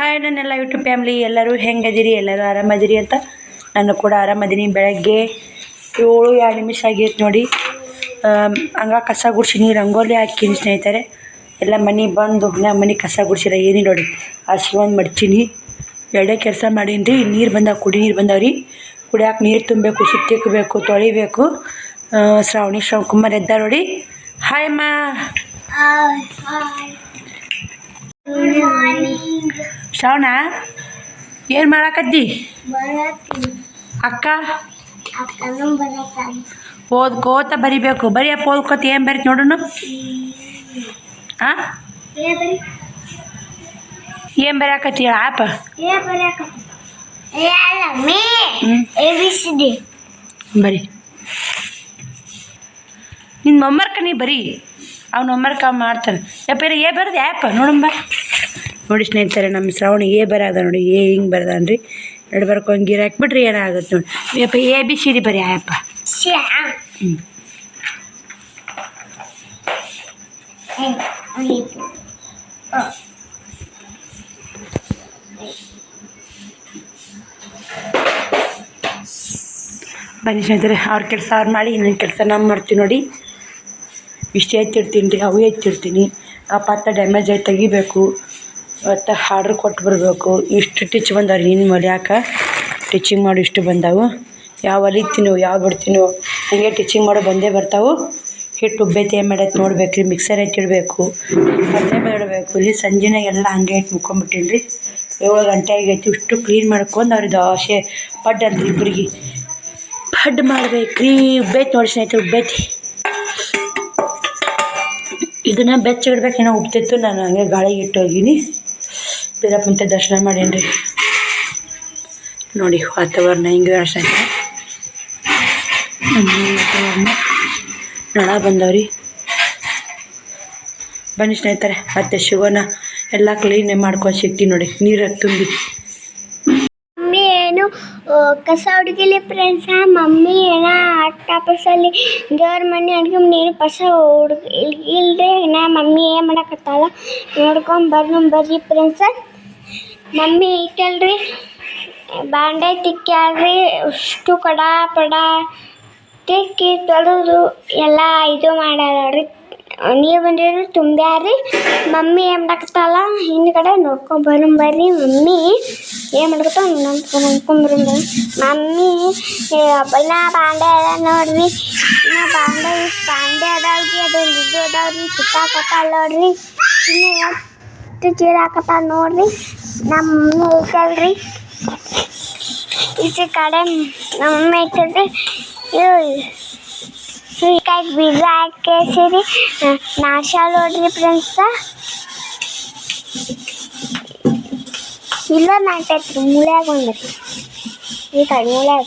Hi ನನ್ನೆಲ್ಲ YouTube family ಎಲ್ಲರೂ ಹೆಂಗದಿರಿ, ಎಲ್ಲರೂ ಆರಾಮದಿರಿ ಅಂತ. ನಾನು ಕೂಡ ಆರಾಮದೀನಿ. ಬೆಳಗ್ಗೆ 7:02 ಆಗೈತೆ ನೋಡಿ. ಹಂಗ ಕಸ ಗುಡ್ಸಿನಿ, ರಂಗೋಲಿ ಹಾಕಿನಿ ಸ್ನೇಹಿತರೆ. ಎಲ್ಲ ಮನೆ ಬಂದು ಮನೆ ಕಸ ಗುಡ್ಸಿರ ಏನಿಲ್ಲ ನೋಡಿ. ಹಸ್ಕೊಂಡ್ ಮಡ್ಚೀನಿ, ಎರಡೇ ಕೆಲಸ ಮಾಡೀನಿ ರೀ. ನೀರು ಬಂದಾವ, ಕುಡಿ ನೀರು ಬಂದಾವ್ರಿ. ಕುಡಿಯಾಕೆ ನೀರು ತುಂಬಬೇಕು, ಸುತ್ತಿಕ್ಬೇಕು, ತೊಳಿಬೇಕು. ಶ್ರಾವಣಿ ಕುಮಾರ್ ಎದ್ದ ನೋಡಿ. ಹಾಯ್ ಅಮ್ಮ. ಶ್ರಾವಣ ಏನು ಮಾಡಾಕತ್ತಿ? ಅಕ್ಕ ಓದ್ಕೋತ ಬರಿಬೇಕು. ಬರಿಯಪ್ಪ ಓದ್ಕೋತ ಏನು ಬರೀತಿ ನೋಡೋಣ. ಹಾಂ ಏನು ಬರೆಯಾಕತ್ತಿ ಆಪ? ಬರಿ ನಿನ್ನ ಹೋಮ್ವರ್ಕ್ ನೀ ಬರೀ. ಅವ್ನ ಹೋಮ್ವರ್ಕ್ ಮಾಡ್ತಾನೆ. ಯಪ್ಪ ಏ ಬರೋದು ಯಾಪ ನೋಡಂಬ. ನೋಡಿ ಸ್ನೇಹಿತರೆ, ನಮ್ಮ ಶ್ರಾವಣಿ ಏ ಬರೋದ ನೋಡಿ. ಹಿಂಗೆ ಬರದಾನ್ರಿ. ನಡ್ಬರ್ಕ ಹಂಗೆ ಹಾಕ್ಬಿಟ್ರಿ ಏನಾಗುತ್ತೆ ನೋಡಿ. ಯಪ್ಪ ABCD ಬರೀ ಆಯಪ್ಪ. ಬನ್ನಿ ಸ್ನೇಹಿತರೆ, ಅವ್ರ ಕೆಲಸ ಅವ್ರು ಮಾಡಿ, ಇನ್ನೊಂದು ಕೆಲಸ ನಾನು ಮಾಡ್ತೀನಿ ನೋಡಿ. ಇಷ್ಟು ಎತ್ತಿಡ್ತೀನಿ ರೀ, ಅವು ಎತ್ತಿಡ್ತೀನಿ. ಆ ಪಾತ್ರ ಡ್ಯಾಮೇಜ್ ಆಗಿ ತೆಗಿಬೇಕು. ಮತ್ತು ಆರ್ಡ್ರ್ ಕೊಟ್ಟು ಬರಬೇಕು. ಇಷ್ಟು ಟಿಚ್ ಬಂದವ್ರಿ ಇನ್ನು ಹೊಲಿಯಾಕೆ. ಟಿಚಿಂಗ್ ಮಾಡಿ ಇಷ್ಟು ಬಂದವು. ಯಾವ ಹೊಲಿತೀನೋ ಯಾವ ಬಿಡ್ತೀನೋ ಹಂಗೆ ಟಿಚಿಂಗ್ ಮಾಡೋ ಬಂದೇ ಬರ್ತಾವೆ. ಹಿಟ್ಟು ಉಬ್ಬೈತೆ ಏನು ಮಾಡೈತೆ ನೋಡ್ಬೇಕು ರೀ. ಮಿಕ್ಸರ್ ಎತ್ತಿಡಬೇಕು, ಮತ್ತೆ ಮಾಡಬೇಕು. ಇಲ್ಲಿ ಸಂಜೆನಾಗ ಎಲ್ಲ ಹಂಗೆ ಇಟ್ಟು ಮುಕ್ಕೊಂಬಿಟ್ಟೀನಿ ರೀ. 7 ಗಂಟೆ ಆಗೈತಿ. ಇಷ್ಟು ಕ್ಲೀನ್ ಮಾಡ್ಕೊಂಡು ಅವ್ರಿಗೆ ದೋಸೆ ಪಡ್ಡು ಅಂದ್ರಿ ಇಬ್ಬರಿಗೆ ಪಡ್ಡು ಮಾಡ್ಬೇಕು ರೀ. ಉಬ್ಬೈತೆ ನೋಡಿ ಸ್ನೇಹಿತರೆ, ಉಬ್ಬೈತಿ. ಇದನ್ನು ಬೆಚ್ಚಗಿಡ್ಬೇಕು. ಏನೋ ಉಬ್ತಿತ್ತು, ನಾನು ಹಂಗೆ ಗಾಳಿಗೆ ಇಟ್ಟು ಹೋಗೀನಿ. ಬೀರಪ್ಪಂತ ದರ್ಶನ ಮಾಡೀನಿ ರೀ. ನೋಡಿ ವಾತಾವರಣ ಹಿಂಗೆ ಸ್ನೇಹಿತರೆ. ವಾತಾವರಣ ನಳ ಬಂದವ್ರಿ. ಬನ್ನಿ ಸ್ನೇಹಿತರೆ, ಮತ್ತೆ ಶಿವನ ಎಲ್ಲ ಕ್ಲೀನ್ ಮಾಡ್ಕೊಂಡು ಸಿಗ್ತೀನಿ ನೋಡಿ. ನೀರು ತುಂಬಿ ಮಮ್ಮಿ ಏನು ಕಸ ಹುಡುಗಿಲಿ ಫ್ರೆಂಡ್ಸ. ಮಮ್ಮಿ ಏನ ಟಾಪಸಲ್ಲಿ ದೇವ್ರ ಮನೆ ಅಡ್ಗೆ ಏನು ಕಸ ಇಲ್ರಿ. ನಾ ಮಮ್ಮಿ ಏನು ಮಾಡಕತ್ತಾಳ ನೋಡ್ಕೊಂಡ್ ಬರ್ರಿ ಫ್ರೆಂಡ್ಸ. ಮಮ್ಮಿ ಐತಲ್ರಿ ಬಾಂಡೆ ತಿಕ್ಕ್ಯಾಳ್ರಿ. ಅಷ್ಟು ಕಡ ಪಡ ತಿಕ್ಕಿ ತೊಳೆದು ಎಲ್ಲ ಇದು ಮಾಡ್ಯಾಳ್ರಿ. ನೀರು ಬಂದಿದ್ರು ತುಂಬ್ಯಾರಿ. ಮಮ್ಮಿ ಏನು ಮಾಡಕತ್ತಾಳ ಹಿಂದ್ಗಡೆ ನೋಡ್ಕೊಂಬರ್ರಿ. ಮಮ್ಮಿ ಏನು ಮಾಡಕತ್ತಾಳ ನೋಡ್ಕೊಂಬರ್ರಿ. ಮಮ್ಮಿ ಇನ್ನ ಬಾಂಡೆ ಅದ ನೋಡ್ರಿ. ಇನ್ನ ಬಾಂಡೆ ಅದಾವ್ರಿ. ಅದೊಂದು ಇದು ಅದಾವ್ರಿ. ತಿಕ್ಕಾಕತ್ತಾಳ ನೋಡ್ರಿ. ಇನ್ನು ಎಷ್ಟು ಚೀರ ಹಾಕತ್ತಾಳ ನೋಡ್ರಿ. ನಮ್ಮ ಮಮ್ಮಿ ಐತಲ್ರಿ ಈಚೆ ಕಡೆ. ನಮ್ಮ ಮಮ್ಮಿ ಐತಲ್ರಿ ಸುರಿಕಾಯಿ ಬೀಜ ಹಾಕೇಸಿರಿ ನಾಶ ನೋಡ್ರಿ ಫ್ರೆಂಡ್ಸ. ಇಲ್ಲ ನಾಟೈತ್ರಿ ಮೂಳ್ಯಾಗ ಒಂದ್ರಿ. ಈ ಕಡೆ ಮೂಳ್ಯಾಗ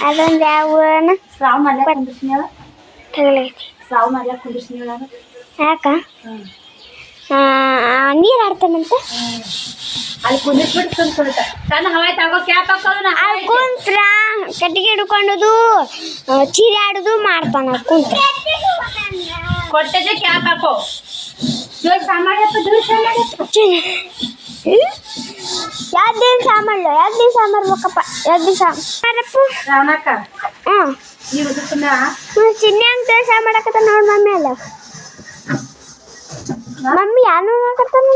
ಅದೊಂದು ಯಾವ ತಗಲೈತಿ. ಯಾಕ ನೀರು ಆಡ್ತಾನಂತ ಅಲ್ಲಿ ಕುಂದಿಸ್ಬಿಟ್ಟು ಅಲ್ಲಿ ಕುಂತ್ರ ಕಟ್ಟಿಗೆ ಹಿಡ್ಕೊಂಡದು ಚೀರೆ ಆಡೋದು ಮಾಡ್ತಾನ. ಕುಂತ್ರ ಕೊಟ್ಟದೆ ಕ್ಯಾಪ್ ಹಾಕೋ. ಯಾವ್ದೇನು ಸಾಮಾನು ಬೇಕಪ್ಪ. ಯಾವ್ದೇನು ಸಾಮಾರಪ್ಪ. ಚಿನ್ನಿ ಅಂತ ಕೆಲಸ ಮಾಡಕತ್ತ ನೋಡಿ. ಮಮ್ಮಿ ಅಲ್ಲ ಮಮ್ಮಿ ಯಾರು ಮಾಡಕತ್ತಾನ.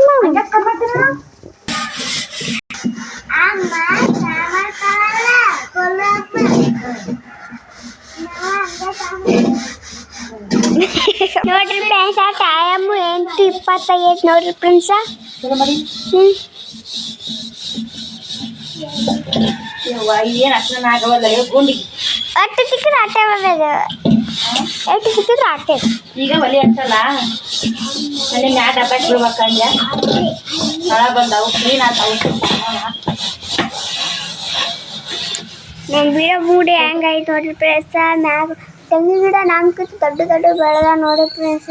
ನೋಡ್ರಿ ಫ್ರೆಂಡ್ಸ, ಟೈಮು 8:25 ನೋಡ್ರಿ ಫ್ರೆಂಡ್ಸ. ಅಟ್ಟು ಸಿಕ್ಕಿದ್ರೆ ಆಟೆ ಬರೋದು. ಎಷ್ಟು ಸಿಕ್ಕಿದ್ರೆ ಆಟೆ. ಈಗ ಒಲಿ ಹಚ್ಚಲ್ಲ. ಅಲ್ಲಿ ಮ್ಯಾಗ ಡಬ್ಬ ಬಿಡ್ಬೇಕಂದ್ರೆ ನಳ ಬಂದಾವು, ಕ್ಲೀನ್ ಆಗ್ತಾವು. ನಮ್ಮ ಗಿಡ ಮೂಡಿ ಹೆಂಗೈತೆ ನೋಡ್ರಿ ಫ್ರೆಂಡ್ಸ. ಮ್ಯಾಗ ತೆಂಗಿನ ಗಿಡ ನಮ್ಕಿಂತ ದೊಡ್ಡ ಬೆಳೆದ ನೋಡಿ ಫ್ರೆಂಡ್ಸ.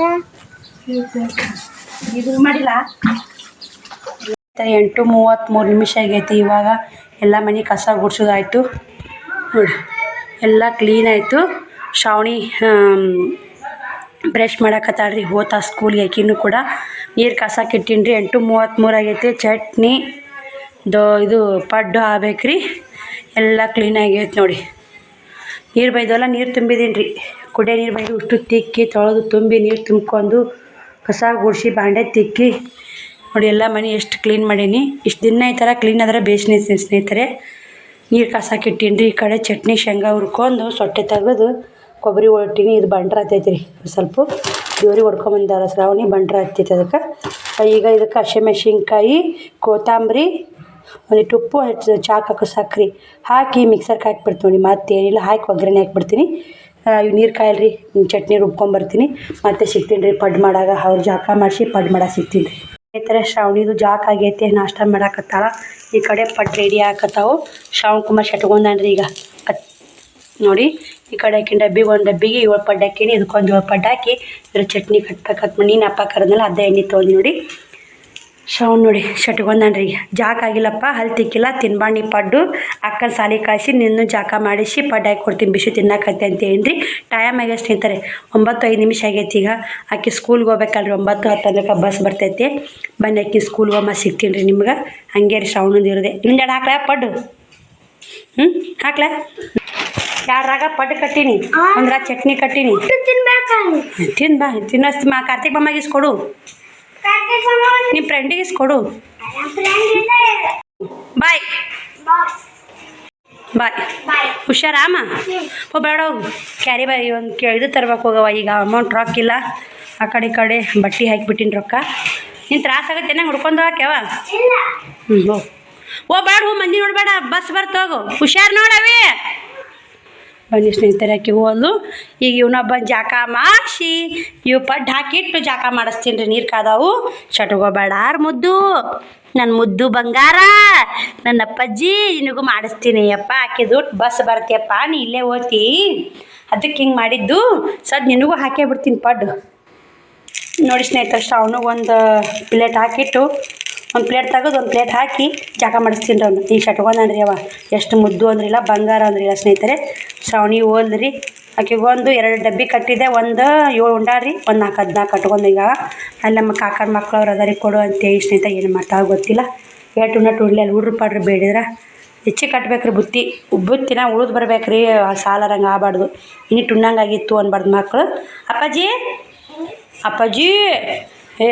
ಇದು ಮಾಡಿಲ್ಲ. 8:33 ಆಗೈತಿ. ಇವಾಗ ಎಲ್ಲ ಮನೆ ಕಸ ಗುಡ್ಸೋದಾಯ್ತು ನೋಡಿ. ಎಲ್ಲ ಕ್ಲೀನ್ ಆಯಿತು. ಶ್ರಾವಣಿ ಬ್ರಷ್ ಮಾಡಕತ್ತಾಳ್ರಿ. ಹೋತಾ ಸ್ಕೂಲ್ಗೆ ಆಕಿನೂ ಕೂಡ ನೀರು ಕಾಸಕ್ಕೆ ಇಟ್ಟೀನಿ ರೀ. 8:33 ಆಗೈತಿ. ಚಟ್ನಿ ಇದು ಪಡ್ಡು ಆಗ್ಬೇಕ್ರಿ. ಎಲ್ಲ ಕ್ಲೀನಾಗಿ ಐತೆ ನೋಡಿ. ನೀರು ಬೈದವಲ್ಲ, ನೀರು ತುಂಬಿದೀನಿ ರೀ. ಕುಡಿಯೋ ನೀರು ಬೈದು ಅಷ್ಟು ತಿಕ್ಕಿ ತೊಳೆದು ತುಂಬಿ ನೀರು ತುಂಬ್ಕೊಂಡು ಕಸ ಗುಡಿಸಿ ಬಾಂಡೆ ತಿಕ್ಕಿ ನೋಡಿ ಎಲ್ಲ ಮನೆ ಎಷ್ಟು ಕ್ಲೀನ್ ಮಾಡೀನಿ. ಇಷ್ಟು ದಿನ ಈ ಥರ ಕ್ಲೀನ್ ಆದ್ರೆ ಬೇಸ್ನಿ ಸ್ನೇಹಿತರೆ. ನೀರು ಕಸಕ್ಕೆ ಇಟ್ಟೀನಿ ರೀ. ಈ ಕಡೆ ಚಟ್ನಿ ಶೇಂಗಾ ಹುರ್ಕೊಂಡು ಸೊಟ್ಟೆ ತೆಗೆದು ಕೊಬ್ಬರಿ ಹೊಟ್ಟಿನಿ. ಇದು ಬಂಡ್ರ ಹತ್ತೈತಿ ರೀ. ಸ್ವಲ್ಪ ದೇವ್ರಿಗೆ ಹೊಡ್ಕೊಂಬಂದಾರ ಶ್ರಾವಣಿ, ಬಂಡ್ರ ಹತ್ತೈತಿ ಅದಕ್ಕೆ. ಈಗ ಇದಕ್ಕೆ ಹಸಿಮೆಣ್ಸಿನ್ಕಾಯಿ, ಕೊತ್ತಂಬರಿ, ಒಂದಿಟ್ಟು ಉಪ್ಪು, ಚಾಕ್ ಹಾಕೋ ಸಕ್ರೆ ಹಾಕಿ ಮಿಕ್ಸರ್ಗೆ ಹಾಕಿಬಿಡ್ತೀನಿ ನೋಡಿ. ಮತ್ತೇನಿಲ್ಲ, ಹಾಕಿ ಒಗ್ಗರಣೆ ಹಾಕ್ಬಿಡ್ತೀನಿ. ಇವು ನೀರು ಕಾಯಲ್ರಿ, ಚಟ್ನಿ ರುಬ್ಕೊಂಬರ್ತೀನಿ. ಮತ್ತೆ ಸಿಗ್ತೀನಿ ರೀ ಪಡ್ ಮಾಡಾಗ. ಅವ್ರು ಜಾಕ ಮಾಡಿಸಿ ಪಡ್ ಮಾಡಕ್ಕೆ ಸಿಗ್ತೀನಿ ರೀ. ಈ ಥರ ಶ್ರಾವಣಿದು ಜಾಕ್ ಆಗೈತೆ, ನಾಷ್ಟ ಮಾಡಾಕತ್ತಾಳ. ಈ ಕಡೆ ಪಡ್ ರೆಡಿ ಹಾಕತ್ತಾವು. ಶ್ರಾವಣ ಕುಮಾರ್ ಶಟ್ಕೊಂಡಾನ್ರಿ ಈಗ ನೋಡಿ. ಈ ಕಡೆ ಹಾಕಿನ ಡಬ್ಬಿಗೆ ಒಂದು ಡಬ್ಬಿಗೆ 7 ಪಡ್ಡು ಹಾಕೀನಿ. ಇದಕ್ಕೊಂದು 7 ಪಡ್ಡು ಹಾಕಿ ಇದ್ರ ಚಟ್ನಿ ಕಟ್ಬೇಕಂತ ನೀನು ಅಪ್ಪ ಕರೆದ್ನಲ್ಲ ಅದೇ ಎಣ್ಣೆ ತೊಗೊಂಡು ನೋಡಿ. ಶ್ರಾವಣ ನೋಡಿ ಶಟ್ಕೊಂಡಾನ್ರಿ ಈಗ. ಜಾಕ್ ಆಗಿಲ್ಲಪ್ಪ, ಹಲ್ ತಿಕ್ಕಿಲ್ಲ, ತಿನ್ಬಾಣಿ ಪಡ್ಡು ಅಕ್ಕನ ಸಾಲಿ ಕಳಿಸಿ ನಿನ್ನೂ ಜಾಕ ಮಾಡಿಸಿ ಪಡ್ಡು ಹಾಕಿ ಕೊಡ್ತೀನಿ ಬಿಸಿ ತಿನ್ನಕತ್ತೆ ಅಂತ ಏನ್ರಿ. ಟೈಮ್ ಆಗ್ಯ ಸ್ನೇಹಿತರೆ, 9:05 ಆಗೈತಿ. ಈಗ ಆಕೆ ಸ್ಕೂಲ್ಗೆ ಹೋಗ್ಬೇಕಲ್ರಿ. 9:10 ಬಸ್ ಬರ್ತೈತಿ. ಬನ್ನಿ ಆಕಿ ಸ್ಕೂಲ್ಗೆ ಹೋಗಿ ಸಿಗ್ತೀನಿ ರೀ ನಿಮ್ಗೆ. ಹಂಗೆ ರೀ ಶ್ರಾವಣದ ಇರೋದೆ. ಇನ್ನೆರಡು ಹಾಕ್ಲಾ ಪಡ್ಡು? ಹಾಕ್ಲಾ? 2 ರಾಗ ಪಡ್ಡು ಕಟ್ಟೀನಿ, 1 ರಾಗ ಚಟ್ನಿ ಕಟ್ಟೀನಿ. ತಿನ್ ಬಾ, ತಿನ್ನೋಷ್ಟು ಕಾರ್ತಿಕ್ ಬೊಮ್ಮಗೆ ಇಸ್ಕೊಡು, ನಿಮ್ಮ ಫ್ರೆಂಡಿಗೆ ಇಸ್ಕೊಡು. ಬಾಯ್ ಬಾಯ್. ಹುಷಾರಾಮ ಬೇಡ ಹೋಗು. ಕ್ಯಾರಿ ಬಾಯ್ ಒಂದು ಇದು ತರ್ಬೇಕು ಹೋಗವ. ಈಗ ಅಮೌಂಟ್ ರೊಕ್ಕ ಇಲ್ಲ. ಆ ಕಡೆ ಈ ಕಡೆ ಬಟ್ಟೆ ಹಾಕಿಬಿಟ್ಟಿನಿ ರೊಕ್ಕ. ನೀನು ತ್ರಾಸ ಆಗುತ್ತೆ ನಂಗೆ ಹುಡ್ಕೊಂಡು ಹಾಕ್ಯವ. ಬೇಡ ಮಂದಿ ನೋಡಬೇಡ, ಬಸ್ ಬರ್ತೋಗು. ಹುಷಾರು ನೋಡವೇ. ಬನ್ನಿ ಸ್ನೇಹಿತರೆ, ಆಕೆ ಹೋದ್ಲು. ಈಗ ಇವನೊಬ್ಬ ಜಾಕ ಮಾಡಿಸಿ ಇವು ಪಡ್ಡು ಹಾಕಿಟ್ಟು ಜಾಕ ಮಾಡಿಸ್ತೀನಿ ರೀ. ನೀರು ಕಾದಾವು. ಚಟ್ಕೋಬೇಡಾರ ಮುದ್ದು, ನನ್ನ ಮುದ್ದು ಬಂಗಾರ, ನನ್ನ ಅಪ್ಪಾಜಿ. ನಿನಗೂ ಮಾಡಿಸ್ತೀನಿ ಅಪ್ಪ. ಹಾಕಿದ್ದು ಬಸ್ ಬರ್ತೀಯಪ್ಪ, ನೀ ಇಲ್ಲೇ ಓದ್ತಿ, ಅದಕ್ಕೆ ಹಿಂಗೆ ಮಾಡಿದ್ದು. ನಿನಗೂ ಹಾಕೇ ಬಿಡ್ತೀನಿ ಪಡ್ಡು ನೋಡಿ ಸ್ನೇಹಿತರೆ. ಶ್ರಾವಣಿಗೆ ಒಂದು ಪ್ಲೇಟ್ ಹಾಕಿಟ್ಟು, ಒಂದು ಪ್ಲೇಟ್ ತೆಗೆದು ಒಂದು ಪ್ಲೇಟ್ ಹಾಕಿ ಜಾಕ ಮಾಡಿಸ್ತೀನಿ ರೀ ಅವ್ನು. ಈಗ ಶಟ್ಕೊಂಡ್ರಿ ಅವ. ಎಷ್ಟು ಮುದ್ದು ಅಂದ್ರಿಲ್ಲ, ಬಂಗಾರ ಅಂದ್ರಿಲ್ಲ ಸ್ನೇಹಿತರೆ. ಶ್ರಾವಣಿ ಹೋದ್ರಿ. ಆಕೆಗೆ 2 ಡಬ್ಬಿ ಕಟ್ಟಿದ್ದೆ. 7 ಉಂಡಾಡ್ರಿ, 14 ಕಟ್ಕೊಂಡು. ಈಗ ಅಲ್ಲಿ ನಮ್ಮ ಕಾಕನ ಮಕ್ಳು ಅವ್ರು ಅದರಿಗೆ ಕೊಡು ಅಂತೇಳಿ ಸ್ನೇಹಿತರೆ. ಏನು ಮಾಡ್ತಾವ ಗೊತ್ತಿಲ್ಲ. ಏಟು ಉಣ್ಣಟ್ಟು ಉಡ್ಲಿ, ಅಲ್ಲಿ ಹುಡ್ರು ಪಾಡ್ರಿ ಬೇಡಿದ್ರೆ ಹೆಚ್ಚಿಗೆ ಕಟ್ಬೇಕ್ರಿ. ಬುತ್ತಿನ ಉಳಿದು ಬರ್ಬೇಕ್ರಿ. ಸಾಲರಂಗೆ ಆಗಬಾರ್ದು. ಇನ್ನಿಟ್ಟು ಉಣ್ಣಂಗಾಗಿತ್ತು ಅನ್ಬಾರ್ದು ಮಕ್ಕಳು. ಅಪ್ಪಾಜಿ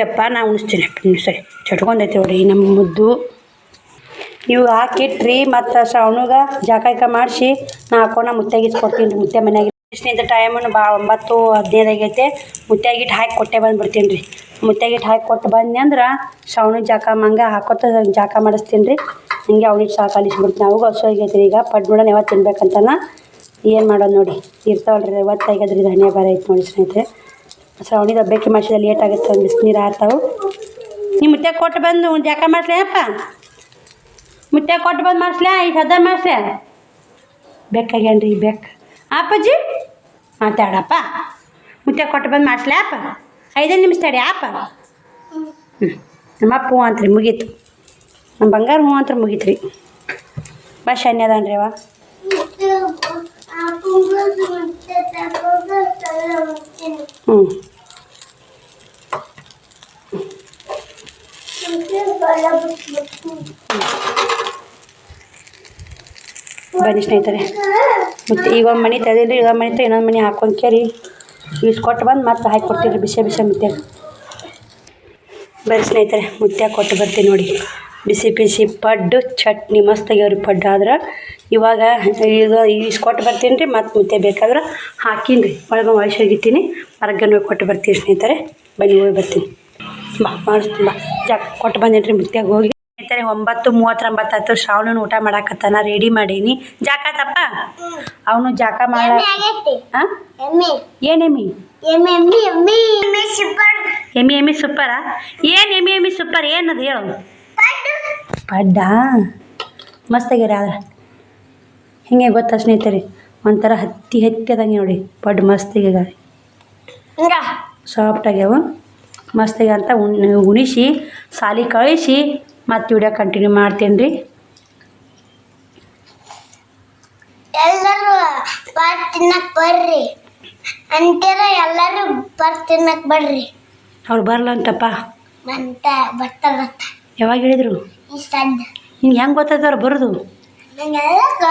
ಅಪ್ಪ ನಾ ಉಣಿಸ್ತೀನಿ. ಸರಿ ಚಟ್ಕೊಂಡೈತೆ ನೋಡಿ ನಮ್ಮ ಮುದ್ದು. ನೀವು ಹಾಕಿಟ್ರಿ. ಮತ್ತು ಶ್ರಾವಣಿಗೆ ಜಾಕಾಯ್ಕ ಮಾಡಿಸಿ ನಾ ಹಾಕೊಂಡು ಮುತ್ತೆಗಿಸ್ಕೊಡ್ತೀನಿ ರೀ. ಮುತ್ತೆ ಮನೆಯಾಗಿ ಸ್ನೇಹಿತರೆ ಟೈಮನ್ನು 9:15 ಆಗೈತೆ. ಮುತ್ತೆಗಿಟ್ಟು ಹಾಕಿ ಕೊಟ್ಟೆ ಬಂದುಬಿಡ್ತೀನಿ ರೀ. ಮುತ್ತೆಗಿಟ್ಟು ಹಾಕಿ ಕೊಟ್ಟು ಬಂದೆ ಅಂದ್ರೆ ಶ್ರಾವಣಿಗೆ ಜಾಕ ಮಂಗ ಹಾಕೋತ ಜಾಕ ಮಾಡಿಸ್ತೀನಿ ರೀ. ಹಂಗೆ ಅವನಿಗೆ ಸಾಕು ಕಲಿಸ್ಬಿಡ್ತೀನಿ. ಅವಾಗ ಹಸು ಆಗೈತೆ ಈಗ. ಪಡ್ಡು ನೋಡೋಣ ಯಾವತ್ತು ತಿನ್ಬೇಕಂತಾನ. ಏನು ಮಾಡೋದು ನೋಡಿ. ಇರ್ತಾವಲ್ರಿ, 50 ಆಗ್ಯದ್ರಿ. ಧನಿಯಾ ಬಾರ ಐತೆ ನೋಡಿ ಸ್ನೇಹಿತರೆ. ಶ್ರಾವಣಿಗೆ ಹಬ್ಬಕ್ಕೆ ಮಾಡಿಸಿದ ಲೇಟ್ ಆಗುತ್ತೆ. ಒಂದು ಬಿಸಿನೀರು ಆರ್ತಾವೆ. ನೀವು ಮುತ್ತೆ ಕೊಟ್ಟು ಬಂದು ಜಾಕ ಮಾಡಿಸ್ಲೇ ಅಪ್ಪ? ಮುತ್ತೆ ಕೊಟ್ಟು ಬಂದು ಮಾಡಿಸ್ಲೇ? ಈಗ ಸದ ಮಾಡಿಸ್ಲೇ? ಬೇಕಾಗ್ಯಾನ್ರಿ ಬೇಕು. ಅಪ್ಪಾಜಿ ಮಾತಾಡಪ್ಪ. ಮುತ್ತೆ ಕೊಟ್ಟು ಬಂದು ಮಾಡಿಸ್ಲೇ ಅಪ್ಪ? 5 ನಿಮಿಷ ತಡಿ ಅಪ್ಪ. ನಮ್ಮಪ್ಪ ಹ್ಞೂ ಅಂತ್ರಿ, ಮುಗೀತು. ನಮ್ಮ ಬಂಗಾರ ಹ್ಞೂ ಅಂತ ಮುಗೀತು ರೀ. ಬಾ ಶಾನ್ಯ ಅದಾನ್ರಿ ಅವ. ಬನ್ನಿ ಸ್ನೇಹಿತರೆ. ಮತ್ತು ಈಗ ಒಂದು ಮನೆ ತೆಗೆದಿಲ್ಲ, ಈಗ ಮನೆ ಇನ್ನೊಂದು ಮನೆ ಹಾಕೊಂಡು ಕೇರಿ ಕೊಟ್ಟು ಬಂದು ಮತ್ತೆ ಹಾಕಿ ಕೊಡ್ತೀರಿ ಬಿಸಿ ಮುತ್ತೆಗೆ. ಬರೀ ಸ್ನೇಹಿತರೆ, ಮುತ್ತೆ ಕೊಟ್ಟು ಬರ್ತೀನಿ ನೋಡಿ. ಬಿಸಿ ಪಡ್ಡು ಚಟ್ನಿ ಮಸ್ತಾಗ್ಯಾವ್ರಿ ಪಡ್ಡು. ಆದ್ರೆ ಇವಾಗ ಈಗ ಕೊಟ್ಟು ಬರ್ತೀನಿ ರೀ. ಮತ್ತು ಮುತ್ತೆ ಬೇಕಾದ್ರೆ ಹಾಕೀನಿ ರೀ. ಒಳಗೆ ಒಳಸಿ ಹೋಗಿತ್ತೀನಿ. ಹೊರಗೆ ಹೋಗಿ ಕೊಟ್ಟು ಬರ್ತೀನಿ ಸ್ನೇಹಿತರೆ. ಬನ್ನಿ ಹೋಗಿ ಬರ್ತೀನಿ. ಮಾಡಿಸ್ತೀನಿ ಬಾ. ಕೊಟ್ಟು ಬಂದೀನಿ ರೀ ಮುತ್ತೆಗೆ ಹೋಗಿ. ಸ್ನೇಹಿತರೆ 9:39 ಶ್ರಾವಣನ ಊಟ ಮಾಡಾಕತ್ತಾನ. ರೆಡಿ ಮಾಡೀನಿ. ಜಾಕಾತಪ್ಪ ಅವನು ಜಾಕ ಮಾಡ. ಹಾಂ ಏನು ಎಮ್ಮಿ ಸೂಪರಾ? ಏನು ಎಮ್ಮಿ ಸೂಪರ್ ಏನದು ಹೇಳು? ಪಡ್ಡಾ ಮಸ್ತಾಗ್ಯಾರ. ಆದ್ರೆ ಹಿಂಗೆ ಗೊತ್ತಾ ಸ್ನೇಹಿತರೆ, ಒಂಥರ ಹತ್ತಿ ಅದಂಗೆ ನೋಡಿ. ಪಡ್ಡು ಮಸ್ತಾಗ್ಯಾವ, ಸಾಫ್ಟ್ ಆಗ್ಯಾವ, ಮಸ್ತಾಗ್ಯಾವ ಅಂತ ಉಣಿಸಿ ಸಾಲಿ ಕಳಿಸಿ ಮತ್ತು ವಿಡಿಯೋ ಕಂಟಿನ್ಯೂ ಮಾಡ್ತೀನಿ ರೀ. ಎಲ್ಲರೂ ತಿನ್ನಕ್ಕೆ ಬರ್ರಿ ಅಂತೀರ. ಎಲ್ಲರೂ ತಿನ್ನಕ್ಕೆ ಬರ್ರಿ. ಅವ್ರು ಬರಲ್ಲ ಅಂತಪ್ಪ. ಬರ್ತಾರ. ಯಾವಾಗ ಹೇಳಿದರು? ನಿನ್ಗೆ ಹೆಂಗೆ ಗೊತ್ತಾಯ್ತವ್ರ ಬರೋದು ನಂಗೆಲ್ಲ